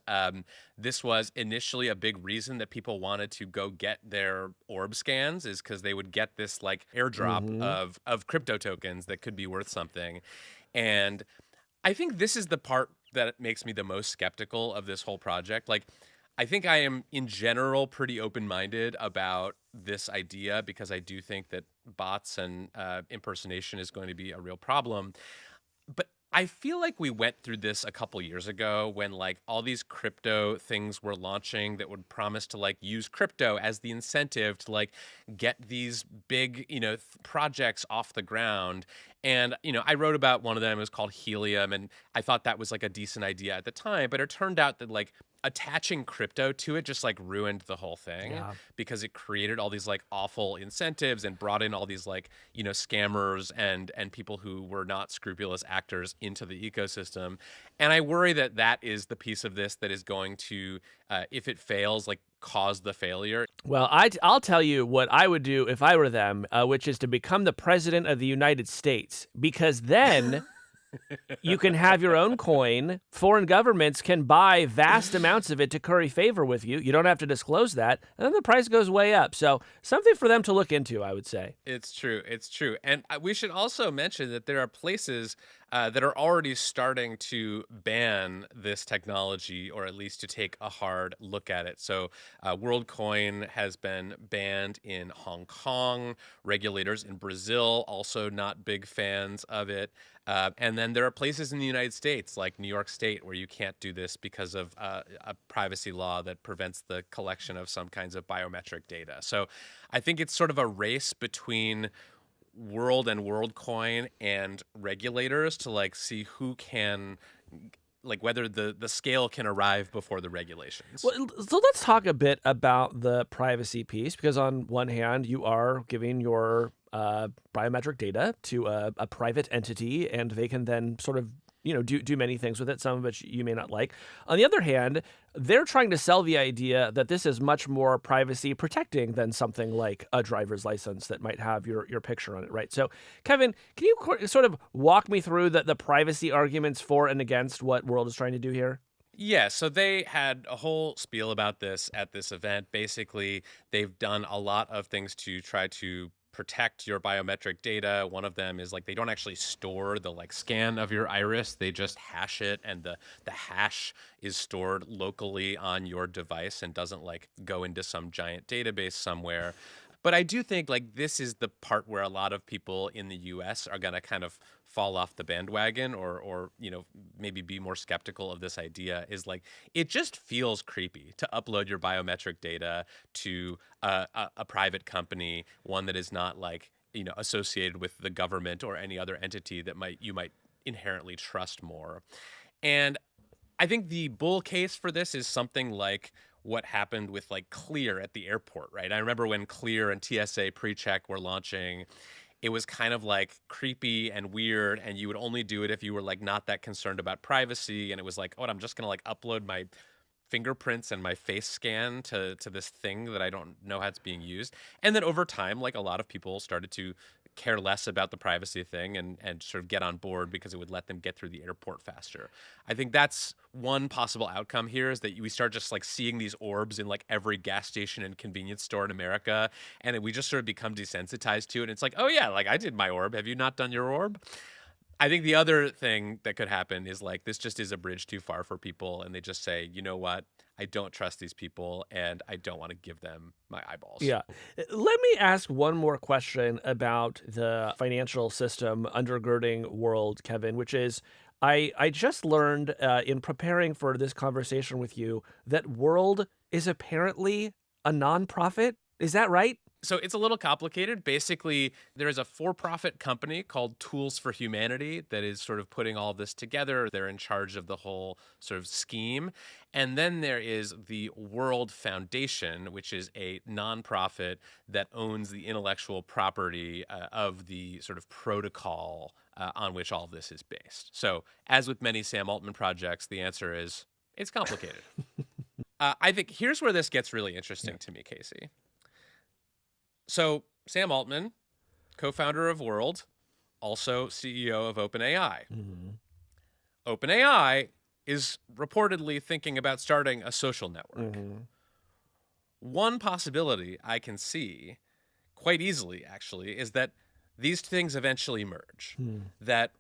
This was initially a big reason that people wanted to go get their orb scans, is because they would get this like airdrop of crypto tokens that could be worth something. And I think this is the part that makes me the most skeptical of this whole project. Like, I think I am in general pretty open-minded about this idea because I do think that bots and impersonation is going to be a real problem. But I feel like we went through this a couple years ago when like all these crypto things were launching that would promise to like use crypto as the incentive to like get these big, projects off the ground. And, I wrote about one of them. It was called Helium. And I thought that was like a decent idea at the time. But it turned out that like attaching crypto to it just like ruined the whole thing because it created all these like awful incentives and brought in all these like, scammers and people who were not scrupulous actors into the ecosystem. And I worry that that is the piece of this that is going to, if it fails, like cause the failure. Well, I'll tell you what I would do if I were them, which is to become the president of the United States, because then you can have your own coin. Foreign governments can buy vast amounts of it to curry favor with you. You don't have to disclose that. And then the price goes way up. So something for them to look into, I would say. It's true. It's true. And we should also mention that there are places that are already starting to ban this technology, or at least to take a hard look at it. So WorldCoin has been banned in Hong Kong. Regulators in Brazil also not big fans of it. And then there are places in the United States, like New York State, where you can't do this because of a privacy law that prevents the collection of some kinds of biometric data. So I think it's sort of a race between World and WorldCoin and regulators to like see who can, like whether the scale can arrive before the regulations. Well, so let's talk a bit about the privacy piece, because on one hand, you are giving your biometric data to a private entity, and they can then sort of do many things with it, some of which you may not like. On the other hand, they're trying to sell the idea that this is much more privacy protecting than something like a driver's license that might have your picture on it, right? So, Kevin, can you sort of walk me through the privacy arguments for and against what World is trying to do here? Yeah, so they had a whole spiel about this at this event. Basically, they've done a lot of things to try to protect your biometric data. One of them is like they don't actually store the like scan of your iris, they just hash it, and the hash is stored locally on your device and doesn't like go into some giant database somewhere. But I do think like this is the part where a lot of people in the US are going to kind of fall off the bandwagon or maybe be more skeptical of this idea, is like it just feels creepy to upload your biometric data to a private company, one that is not like associated with the government or any other entity that you might inherently trust more. And I think the bull case for this is something like, what happened with like Clear at the airport, right? I remember when Clear and TSA PreCheck were launching, it was kind of like creepy and weird, and you would only do it if you were like not that concerned about privacy. And it was like, oh, I'm just gonna like upload my fingerprints and my face scan to this thing that I don't know how it's being used. And then over time, like a lot of people started to care less about the privacy thing and sort of get on board because it would let them get through the airport faster. I think that's one possible outcome here, is that we start just like seeing these orbs in like every gas station and convenience store in America, and we just sort of become desensitized to it. And it's like, oh yeah, like I did my orb. Have you not done your orb? I think the other thing that could happen is like this just is a bridge too far for people, and they just say, you know what, I don't trust these people, and I don't want to give them my eyeballs. Yeah. Let me ask one more question about the financial system undergirding world, Kevin, which is I just learned in preparing for this conversation with you that World is apparently a nonprofit. Is that right? So it's a little complicated. Basically, there is a for-profit company called Tools for Humanity that is sort of putting all this together. They're in charge of the whole sort of scheme. And then there is the World Foundation, which is a nonprofit that owns the intellectual property of the sort of protocol on which all of this is based. So as with many Sam Altman projects, the answer is it's complicated. I think here's where this gets really interesting to me, Casey. So Sam Altman, co-founder of World, also CEO of OpenAI. Mm-hmm. OpenAI is reportedly thinking about starting a social network. Mm-hmm. One possibility I can see quite easily, actually, is that these things eventually merge. That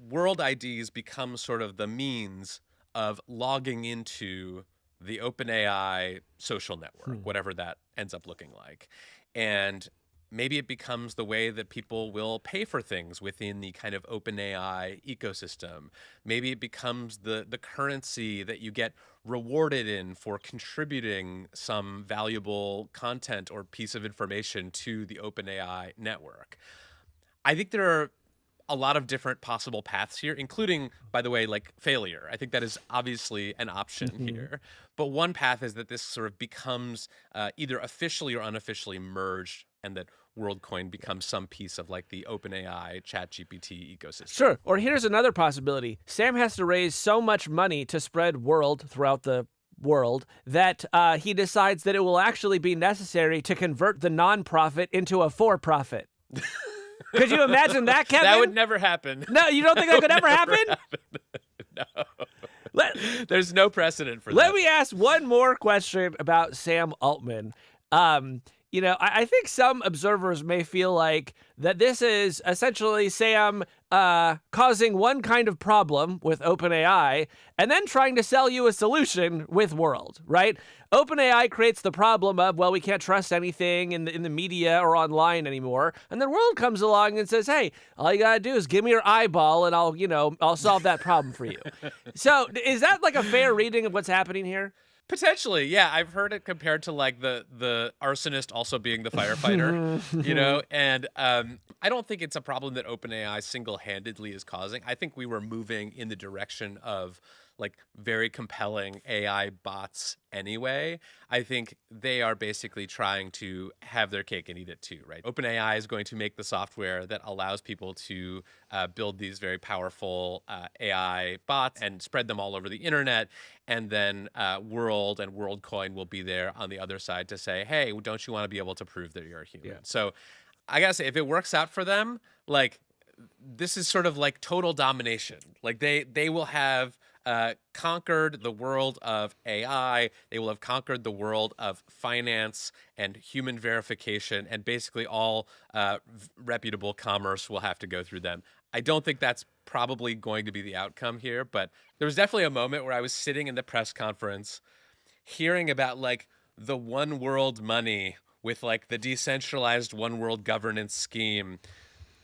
World IDs become sort of the means of logging into the OpenAI social network, whatever that ends up looking like. And maybe it becomes the way that people will pay for things within the kind of OpenAI ecosystem. Maybe it becomes the currency that you get rewarded in for contributing some valuable content or piece of information to the OpenAI network. I think there are a lot of different possible paths here, including, by the way, like failure. I think that is obviously an option here. But one path is that this sort of becomes either officially or unofficially merged, and that WorldCoin becomes some piece of like the OpenAI ChatGPT ecosystem. Sure. Or here's another possibility. Sam has to raise so much money to spread World throughout the world that he decides that it will actually be necessary to convert the nonprofit into a for-profit. Could you imagine that, Kevin? That would never happen. No, you don't think that could ever happen? No. There's no precedent for that. Let me ask one more question about Sam Altman. You know, I think some observers may feel like that this is essentially Sam causing one kind of problem with OpenAI and then trying to sell you a solution with World, right? OpenAI creates the problem of, well, we can't trust anything in the media or online anymore. And then World comes along and says, hey, all you got to do is give me your eyeball and I'll solve that problem for you. So is that like a fair reading of what's happening here? Potentially, yeah. I've heard it compared to like the arsonist also being the firefighter, you know? And I don't think it's a problem that OpenAI single-handedly is causing. I think we were moving in the direction of like very compelling AI bots anyway. I think they are basically trying to have their cake and eat it too, right? OpenAI is going to make the software that allows people to build these very powerful AI bots and spread them all over the internet. And then World and WorldCoin will be there on the other side to say, hey, don't you want to be able to prove that you're a human? Yeah. So I gotta say, if it works out for them, like this is sort of like total domination. Like they will have conquered the world of AI. They will have conquered the world of finance and human verification, and basically all reputable commerce will have to go through them. I don't think that's probably going to be the outcome here, but there was definitely a moment where I was sitting in the press conference hearing about like the one world money with like the decentralized one world governance scheme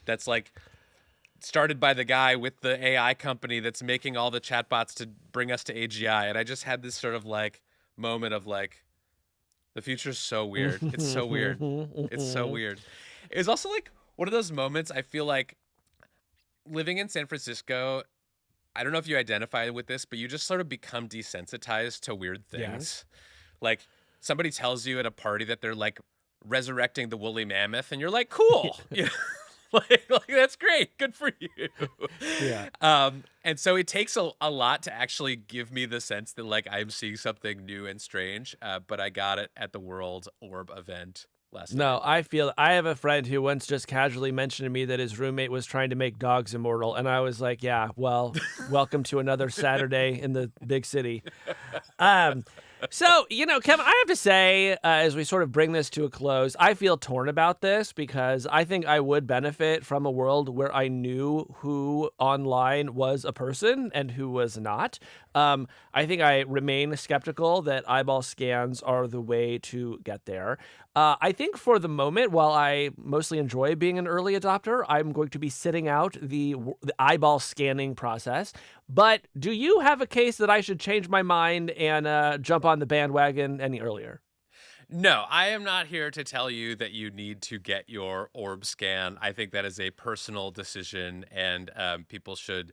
that's like started by the guy with the AI company that's making all the chatbots to bring us to AGI. And I just had this sort of like moment of like, the future's so weird. It's so weird. It's so weird. It was also like one of those moments I feel like living in San Francisco, I don't know if you identify with this, but you just sort of become desensitized to weird things. Yes. Like somebody tells you at a party that they're like resurrecting the woolly mammoth, and you're like, cool. You know? like that's great. Good for you. Yeah. And so it takes a lot to actually give me the sense that like I'm seeing something new and strange. But I got it at the World Orb event last No, night. I have a friend who once just casually mentioned to me that his roommate was trying to make dogs immortal. And I was like, yeah, well, welcome to another Saturday in the big city. So, Kevin, I have to say, as we sort of bring this to a close, I feel torn about this because I think I would benefit from a world where I knew who online was a person and who was not. I think I remain skeptical that eyeball scans are the way to get there. I think for the moment, while I mostly enjoy being an early adopter, I'm going to be sitting out the eyeball scanning process. But do you have a case that I should change my mind and jump on the bandwagon any earlier? No, I am not here to tell you that you need to get your orb scan. I think that is a personal decision, and people should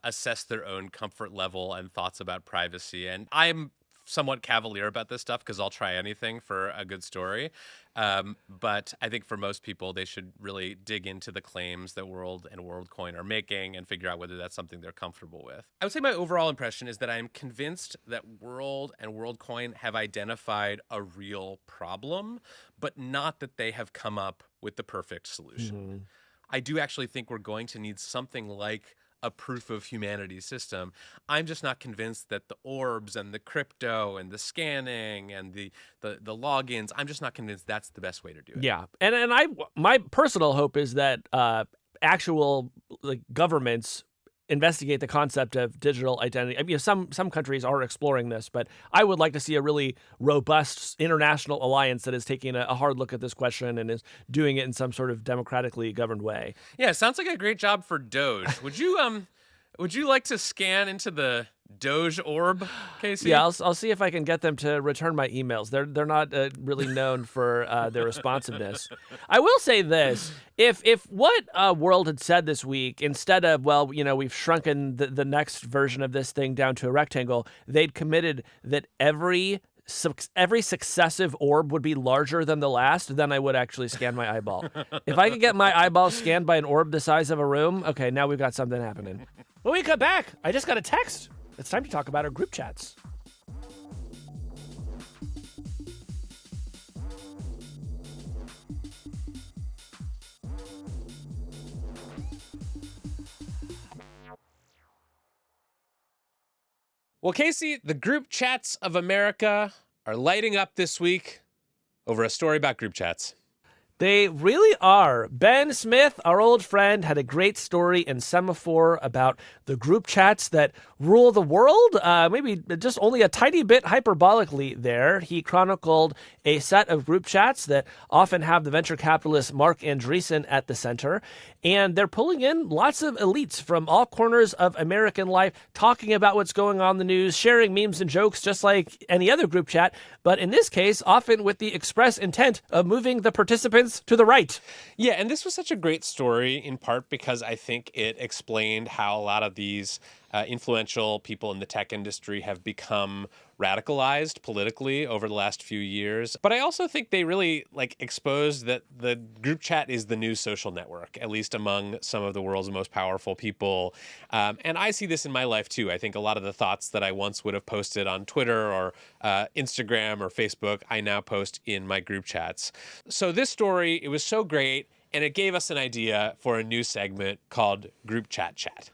assess their own comfort level and thoughts about privacy. And I'm somewhat cavalier about this stuff because I'll try anything for a good story. But I think for most people, they should really dig into the claims that World and WorldCoin are making and figure out whether that's something they're comfortable with. I would say my overall impression is that I'm convinced that World and WorldCoin have identified a real problem, but not that they have come up with the perfect solution. Mm-hmm. I do actually think we're going to need something like a proof of humanity system. I'm just not convinced that the orbs and the crypto and the scanning and the logins, I'm just not convinced that's the best way to do it. Yeah. And my personal hope is that actual governments investigate the concept of digital identity. I mean, some countries are exploring this, but I would like to see a really robust international alliance that is taking a hard look at this question and is doing it in some sort of democratically governed way. Yeah, sounds like a great job for Doge. Would you like to scan into the Doge orb, Casey? Yeah, I'll see if I can get them to return my emails. They're not really known for their responsiveness. I will say this: if what World had said this week, instead of we've shrunken the next version of this thing down to a rectangle, they'd committed that every successive orb would be larger than the last, then I would actually scan my eyeball. If I could get my eyeball scanned by an orb the size of a room, okay, now we've got something happening. When we come back, I just got a text. It's time to talk about our group chats. Well, Casey, the group chats of America are lighting up this week over a story about group chats. They really are. Ben Smith, our old friend, had a great story in Semaphore about the group chats that rule the world. Maybe just only a tiny bit hyperbolically there. He chronicled a set of group chats that often have the venture capitalist Mark Andreessen at the center. And they're pulling in lots of elites from all corners of American life, talking about what's going on in the news, sharing memes and jokes just like any other group chat. But in this case, often with the express intent of moving the participants to the right. Yeah, and this was such a great story in part because I think it explained how a lot of these influential people in the tech industry have become radicalized politically over the last few years. But I also think they really exposed that the group chat is the new social network, at least among some of the world's most powerful people. And I see this in my life too. I think a lot of the thoughts that I once would have posted on Twitter or Instagram or Facebook, I now post in my group chats. So this story, it was so great, and it gave us an idea for a new segment called Group Chat Chat.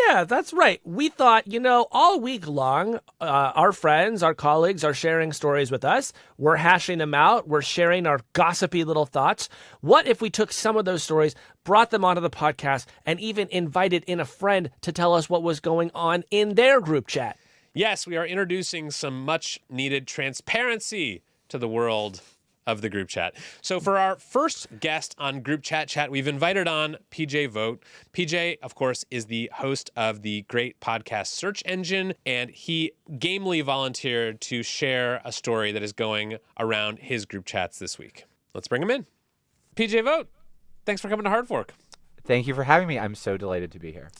Yeah, that's right. We thought, all week long, our friends, our colleagues are sharing stories with us. We're hashing them out. We're sharing our gossipy little thoughts. What if we took some of those stories, brought them onto the podcast, and even invited in a friend to tell us what was going on in their group chat? Yes, we are introducing some much needed transparency to the world of the group chat. So for our first guest on Group Chat, we've invited on PJ Vogt. PJ, of course, is the host of the great podcast Search Engine, and he gamely volunteered to share a story that is going around his group chats this week. Let's bring him in. PJ Vogt, thanks for coming to Hard Fork. Thank you for having me. I'm so delighted to be here.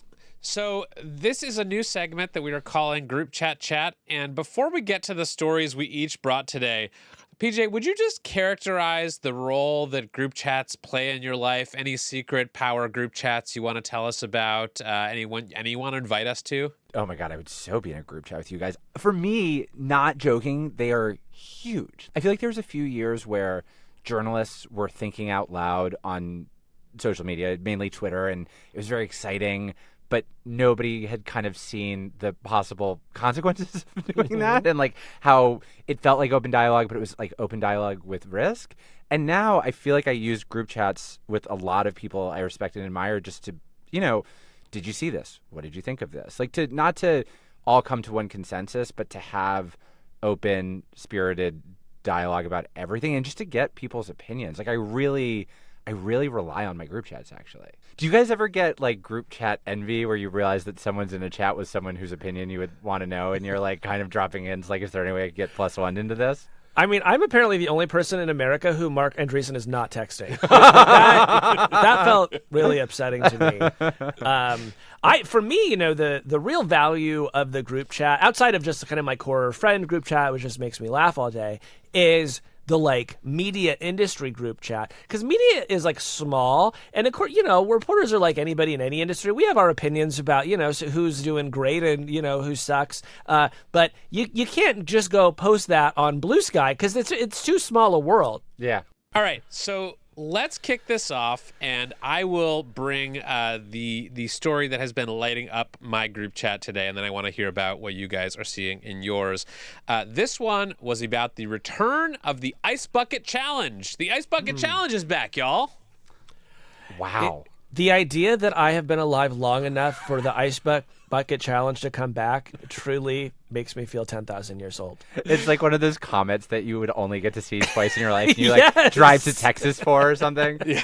So this is a new segment that we are calling Group Chat. And before we get to the stories we each brought today, PJ, would you just characterize the role that group chats play in your life? Any secret power group chats you want to tell us about? Anyone you want to invite us to? Oh my God, I would so be in a group chat with you guys. For me, not joking, they are huge. I feel like there was a few years where journalists were thinking out loud on social media, mainly Twitter, and it was very exciting. But nobody had kind of seen the possible consequences of doing that, and like how it felt like open dialogue, but it was like open dialogue with risk. And now I feel like I use group chats with a lot of people I respect and admire just to, did you see this? What did you think of this? Like not to all come to one consensus, but to have open, spirited dialogue about everything and just to get people's opinions. Like I really rely on my group chats, actually. Do you guys ever get like group chat envy where you realize that someone's in a chat with someone whose opinion you would want to know and you're like kind of dropping in? It's like, is there any way I could get +1 into this? I mean, I'm apparently the only person in America who Mark Andreessen is not texting. that felt really upsetting to me. For me, the real value of the group chat, outside of just kind of my core friend group chat, which just makes me laugh all day, is the like media industry group chat, because media is like small, and of course, reporters are like anybody in any industry. We have our opinions about who's doing great and who sucks, but you can't just go post that on Blue Sky because it's too small a world. Yeah. All right, so let's kick this off, and I will bring the story that has been lighting up my group chat today, and then I want to hear about what you guys are seeing in yours. This one was about the return of the Ice Bucket Challenge. The Ice Bucket Challenge is back, y'all. Wow. The idea that I have been alive long enough for the Ice Bucket Challenge to come back truly makes me feel 10,000 years old. It's like one of those comets that you would only get to see twice in your life. And you like drive to Texas for or something. Yeah.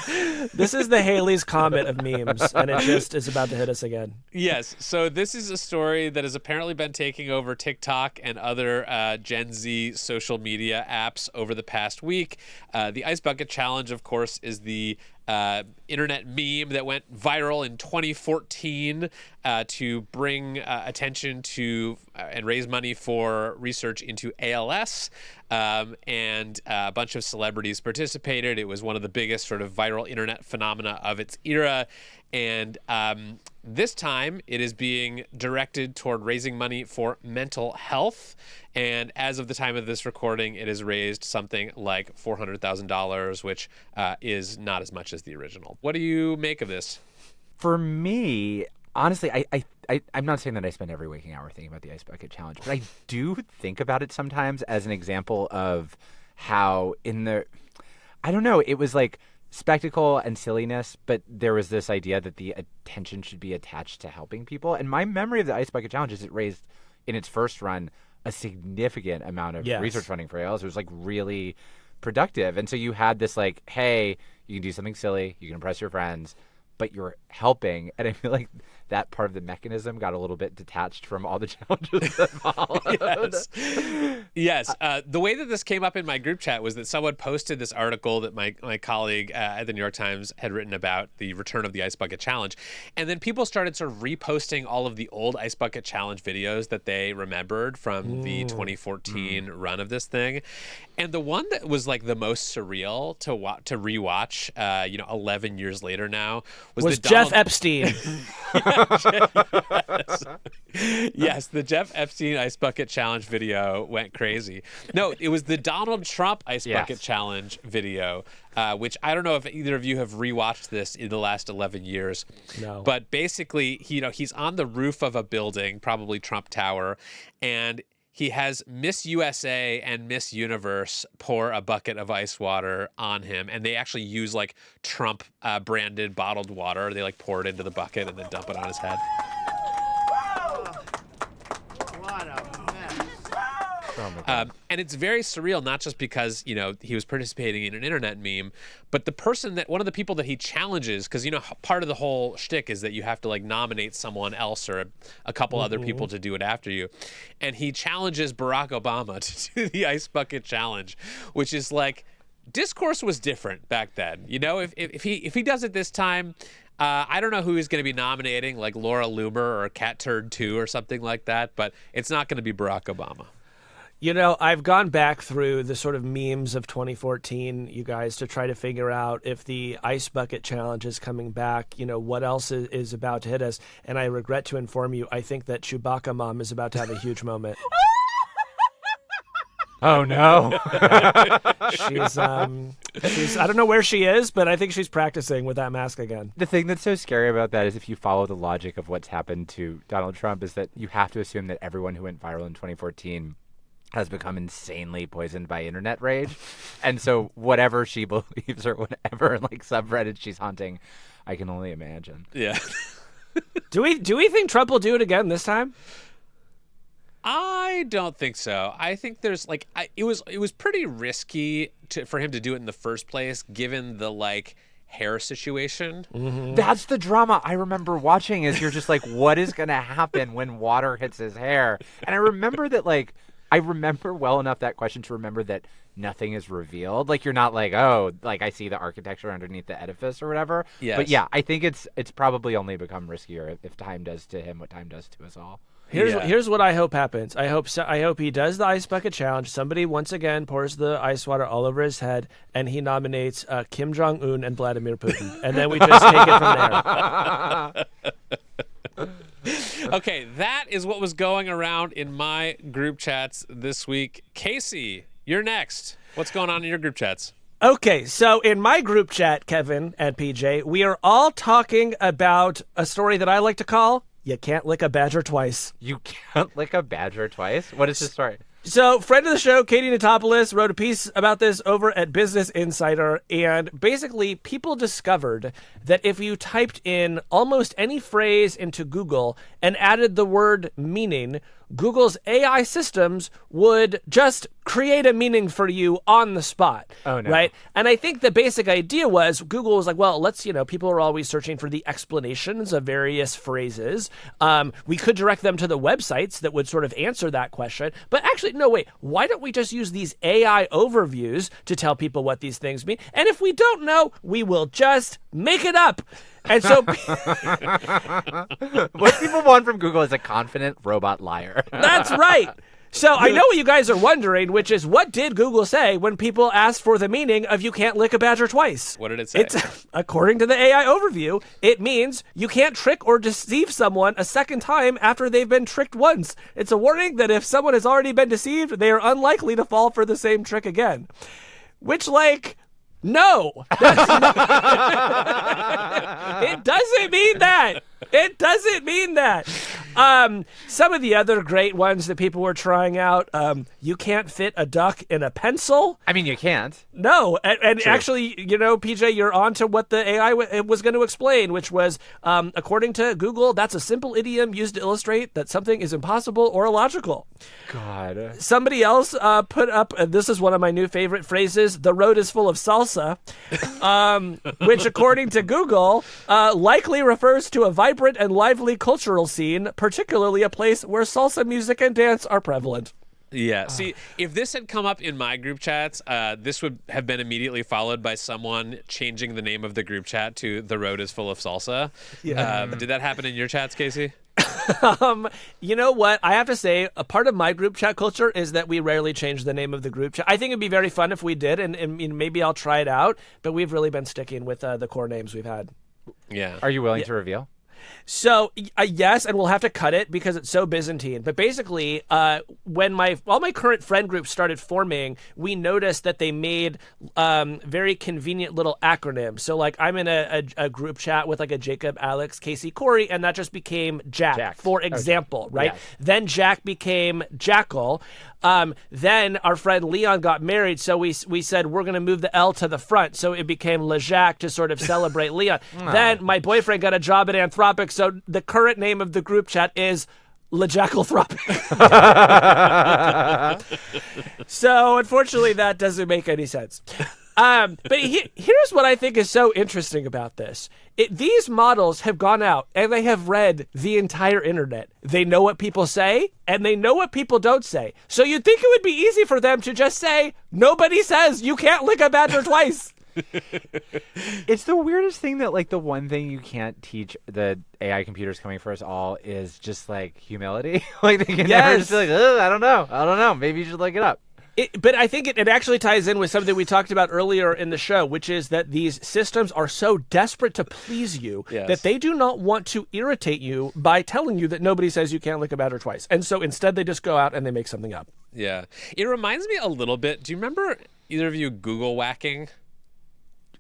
This is the Halley's Comet of memes, and it just is about to hit us again. Yes. So this is a story that has apparently been taking over TikTok and other Gen Z social media apps over the past week. The Ice Bucket Challenge, of course, is the internet meme that went viral in 2014 to bring attention to and raise money for research into ALS. And a bunch of celebrities participated. It was one of the biggest sort of viral internet phenomena of its era. And this time it is being directed toward raising money for mental health. And as of the time of this recording, it has raised something like $400,000, which is not as much as the original. What do you make of this? For me, honestly, I'm not saying that I spend every waking hour thinking about the Ice Bucket Challenge, but I do think about it sometimes as an example of how I don't know, it was like spectacle and silliness, but there was this idea that the attention should be attached to helping people. And my memory of the Ice Bucket Challenge is it raised, in its first run, a significant amount of research funding for ALS. It was like really productive. And so you had this like, hey, you can do something silly, you can impress your friends, but you're helping. And I feel like that part of the mechanism got a little bit detached from all the challenges that followed. Yes. The way that this came up in my group chat was that someone posted this article that my colleague at the New York Times had written about the return of the Ice Bucket Challenge. And then people started sort of reposting all of the old Ice Bucket Challenge videos that they remembered from the 2014 run of this thing. And the one that was like the most surreal to rewatch, 11 years later now, was Jeff Epstein. Yes, the Jeff Epstein Ice Bucket Challenge video went crazy. No, it was the Donald Trump Ice Bucket Challenge video, which I don't know if either of you have rewatched this in the last 11 years. No. But basically, he's on the roof of a building, probably Trump Tower, and he has Miss USA and Miss Universe pour a bucket of ice water on him, and they actually use like Trump branded bottled water. They like pour it into the bucket and then dump it on his head. What a mess. Oh my God. And it's very surreal, not just because, he was participating in an internet meme, but one of the people that he challenges, because, part of the whole shtick is that you have to like nominate someone else or a couple other people to do it after you. And he challenges Barack Obama to do the Ice Bucket Challenge, which is like, discourse was different back then. If he does it this time, I don't know who he's going to be nominating, like Laura Loomer or Cat Turd 2 or something like that, but it's not going to be Barack Obama. You know, I've gone back through the sort of memes of 2014, you guys, to try to figure out if the ice bucket challenge is coming back, you know, what else is about to hit us. And I regret to inform you, I think that Chewbacca Mom is about to have a huge moment. Oh, no. She's I don't know where she is, but I think she's practicing with that mask again. The thing that's so scary about that is if you follow the logic of what's happened to Donald Trump is that you have to assume that everyone who went viral in 2014 has become insanely poisoned by internet rage. And so whatever she believes or whatever like subreddit she's haunting, I can only imagine. Yeah. Do we think Trump will do it again this time? I don't think so. I think there's like it was pretty risky for him to do it in the first place, given the like hair situation. Mm-hmm. That's the drama I remember watching. Is you're just like, what is gonna happen when water hits his hair? And I remember that like I remember well enough that question to remember that nothing is revealed. Like you're not like, oh, like I see the architecture underneath the edifice or whatever. Yes. But yeah, I think it's probably only become riskier if time does to him what time does to us all. Here's what I hope happens. I hope he does the ice bucket challenge. Somebody once again pours the ice water all over his head, and he nominates Kim Jong-un and Vladimir Putin, and then we just take it from there. Okay, that is what was going around in my group chats this week. Casey, you're next. What's going on in your group chats? Okay, so in my group chat, Kevin and PJ, we are all talking about a story that I like to call "You Can't Lick a Badger Twice." You can't lick a badger twice? What is the story? So, friend of the show, Katie Natopoulos, wrote a piece about this over at Business Insider, and basically people discovered that if you typed in almost any phrase into Google and added the word meaning, Google's AI systems would just create a meaning for you on the spot. Oh, no. Right? And I think the basic idea was Google was like, well, let's, people are always searching for the explanations of various phrases. We could direct them to the websites that would sort of answer that question. But actually, no, wait, why don't we just use these AI overviews to tell people what these things mean? And if we don't know, we will just make it up. And so what people want from Google is a confident robot liar. That's right. So I know what you guys are wondering, which is what did Google say when people asked for the meaning of "you can't lick a badger twice"? What did it say? According to the AI overview, it means you can't trick or deceive someone a second time after they've been tricked once. It's a warning that if someone has already been deceived, they are unlikely to fall for the same trick again. Which, no. It doesn't mean that. It doesn't mean that. Some of the other great ones that people were trying out, you can't fit a duck in a pencil. I mean, you can't. No. And actually, PJ, you're on to what the AI was going to explain, which was, according to Google, that's a simple idiom used to illustrate that something is impossible or illogical. God. Somebody else put up, this is one of my new favorite phrases, "the road is full of salsa," which according to Google, likely refers to a vibrant and lively cultural scene, particularly a place where salsa music and dance are prevalent. Yeah. See, if this had come up in my group chats, this would have been immediately followed by someone changing the name of the group chat to "The Road is Full of Salsa." Yeah. Did that happen in your chats, Casey? You know what? I have to say, a part of my group chat culture is that we rarely change the name of the group chat. I think it'd be very fun if we did, and maybe I'll try it out, but we've really been sticking with the core names we've had. Yeah. Are you willing to reveal? So, yes, and we'll have to cut it because it's so Byzantine. But basically, when all my current friend groups started forming, we noticed that they made very convenient little acronyms. So, I'm in a group chat with a Jacob, Alex, Casey, Corey, and that just became Jack. For example, right? Yes. Then Jack became Jackal. Then our friend Leon got married, so we said we're going to move the L to the front, so it became LeJacques to sort of celebrate Leon. Then my boyfriend got a job at Anthropic, so the current name of the group chat is LeJackalthropic. So unfortunately, that doesn't make any sense. But here's what I think is so interesting about this. These models have gone out and they have read the entire internet. They know what people say and they know what people don't say. So you'd think it would be easy for them to just say, nobody says you can't lick a badger twice. It's the weirdest thing that, like, the one thing you can't teach the AI computers coming for us all is just, like, humility. Like, they can never just be like, I don't know. Maybe you should look it up. But I think it actually ties in with something we talked about earlier in the show, which is that these systems are so desperate to please you that they do not want to irritate you by telling you that nobody says you can't lick a badger twice. And so instead they just go out and they make something up. Yeah. It reminds me a little bit. Do you remember either of you Google whacking?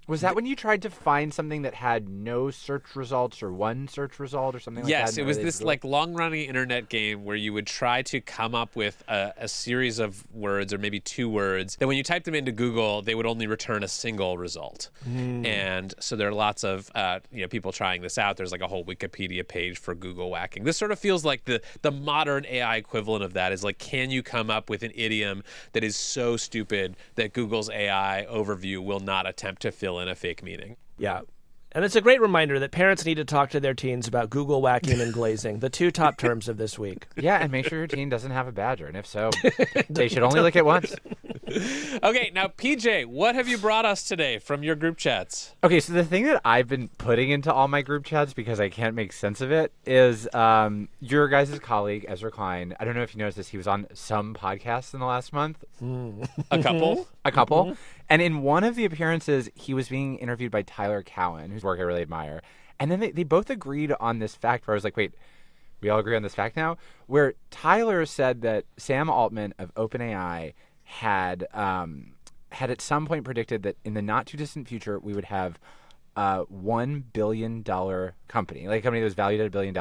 Was that when you tried to find something that had no search results or one search result or something like that? Yes, it was this like long-running internet game where you would try to come up with a series of words or maybe 2 words that when you typed them into Google, they would only return a single result. And so there are lots of people trying this out. There's like a whole Wikipedia page for Google whacking. This sort of feels like the modern AI equivalent of that is like, can you come up with an idiom that is so stupid that Google's AI overview will not attempt to fill in a fake meaning? Yeah. And it's a great reminder that parents need to talk to their teens about Google whacking and glazing, the 2 top terms of this week. Yeah, and make sure your teen doesn't have a badger. And if so, they should only lick it once. Okay, now, PJ, what have you brought us today from your group chats? Okay, so the thing that I've been putting into all my group chats because I can't make sense of it is your guys' colleague, Ezra Klein. I don't know if you noticed this. He was on some podcasts in the last month. A couple? A couple. And in one of the appearances, he was being interviewed by Tyler Cowen, whose work I really admire. And then they both agreed on this fact where I was like, wait, we all agree on this fact now? Where Tyler said that Sam Altman of OpenAI had at some point predicted that in the not too distant future, we would have a $1 billion company, like a company that was valued at $1 billion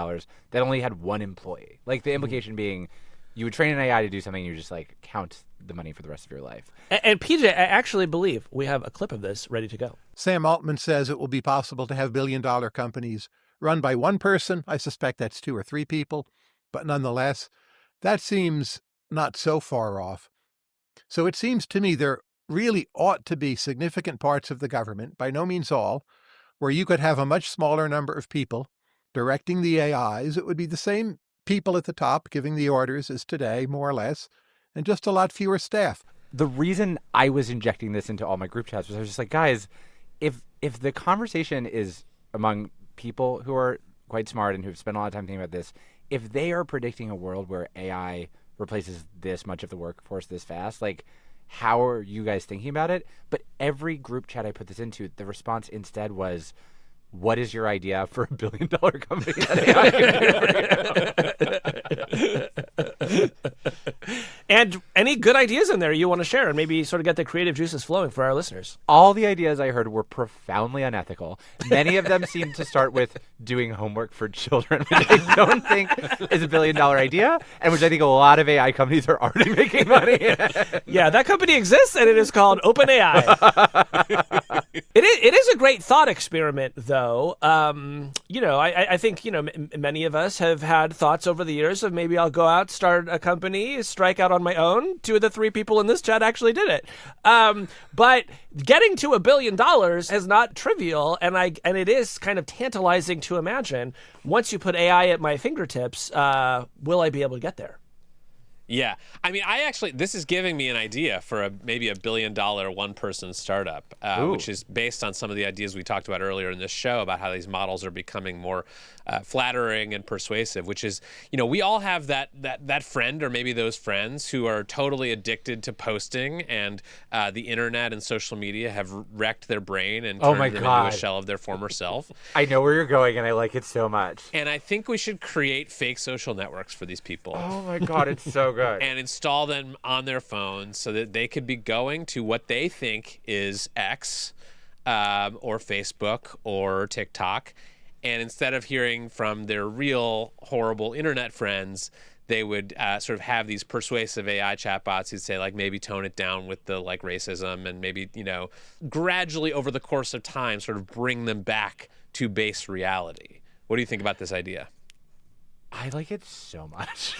that only had one employee. Like the implication being you would train an AI to do something, you just like count the money for the rest of your life. And PJ, I actually believe we have a clip of this ready to go. Sam Altman says it will be possible to have billion-dollar companies run by one person. I suspect that's 2 or 3 people, but nonetheless, that seems not so far off. So it seems to me there really ought to be significant parts of the government, by no means all, where you could have a much smaller number of people directing the AIs. It would be the same people at the top giving the orders as today, more or less, and just a lot fewer staff. The reason I was injecting this into all my group chats was I was just like, guys, if the conversation is among people who are quite smart and who've spent a lot of time thinking about this, if they are predicting a world where AI replaces this much of the workforce this fast, like, how are you guys thinking about it? But every group chat I put this into, the response instead was, what is your idea for $1 billion company that AI And any good ideas in there you want to share and maybe sort of get the creative juices flowing for our listeners? All the ideas I heard were profoundly unethical. Many of them seemed to start with doing homework for children, which I don't think is $1 billion idea, and which I think a lot of AI companies are already making money. Yeah, that company exists, and it is called OpenAI. It is a great thought experiment, though. I think, many of us have had thoughts over the years of maybe I'll go out, start a company, strike out on my own. 2 of the 3 people in this chat actually did it. But getting to $1 billion is not trivial, and it is kind of tantalizing to imagine once you put AI at my fingertips, will I be able to get there? Yeah. I mean, this is giving me an idea for maybe $1 billion one-person startup, which is based on some of the ideas we talked about earlier in this show about how these models are becoming more flattering and persuasive, which is, we all have that friend or maybe those friends who are totally addicted to posting, and the internet and social media have wrecked their brain and turned them into a shell of their former self. I know where you're going, and I like it so much. And I think we should create fake social networks for these people. Oh my God, it's so good. And install them on their phones so that they could be going to what they think is X or Facebook or TikTok. And instead of hearing from their real horrible internet friends, they would sort of have these persuasive AI chatbots who'd say, like, maybe tone it down with the racism, and maybe, gradually over the course of time sort of bring them back to base reality. What do you think about this idea? I like it so much.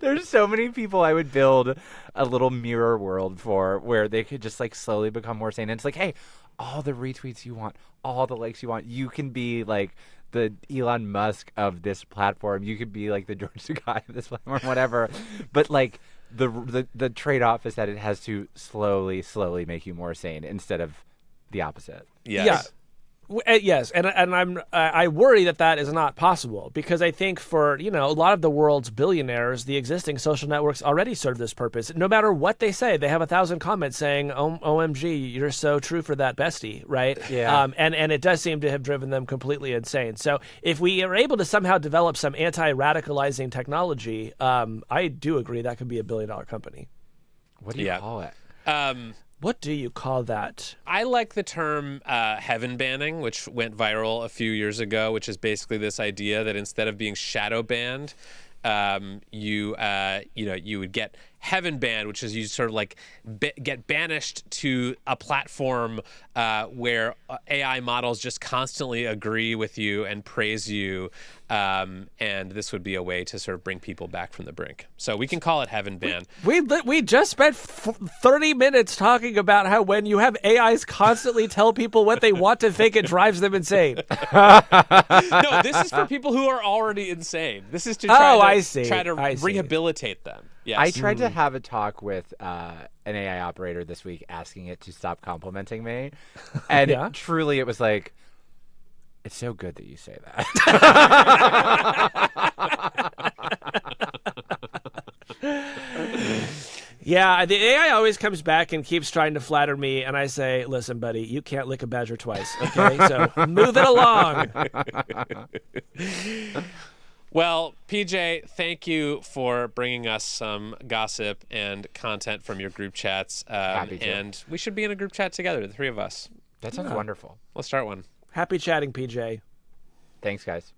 There's so many people I would build a little mirror world for where they could just slowly become more sane. And it's like, hey, all the retweets you want, all the likes you want, you can be like the Elon Musk of this platform. You could be like the George Sakai of this platform, whatever. But the trade-off is that it has to slowly make you more sane instead of the opposite. Yes. Yeah. Yes, and I worry that is not possible because I think for a lot of the world's billionaires, the existing social networks already serve this purpose. No matter what they say, they have 1,000 comments saying, "OMG, you're so true for that, bestie," right? Yeah. And it does seem to have driven them completely insane. So if we are able to somehow develop some anti-radicalizing technology, I do agree that could be $1 billion company. What do you call it? What do you call that? I like the term heaven banning, which went viral a few years ago, which is basically this idea that instead of being shadow banned, you would get heaven banned, which is you sort of like get banished to a platform where AI models just constantly agree with you and praise you. And this would be a way to sort of bring people back from the brink. So we can call it heaven ban. We just spent 30 minutes talking about how when you have AIs constantly tell people what they want to think, it drives them insane. No, this is for people who are already insane. This is to try to rehabilitate them. Yes. I tried to have a talk with an AI operator this week asking it to stop complimenting me. And truly it was like, it's so good that you say that. Yeah, the AI always comes back and keeps trying to flatter me, and I say, listen, buddy, you can't lick a badger twice, okay? So move it along. Well, PJ, thank you for bringing us some gossip and content from your group chats. Happy to. And we should be in a group chat together, the three of us. That sounds wonderful. Let's start one. Happy chatting, PJ. Thanks, guys.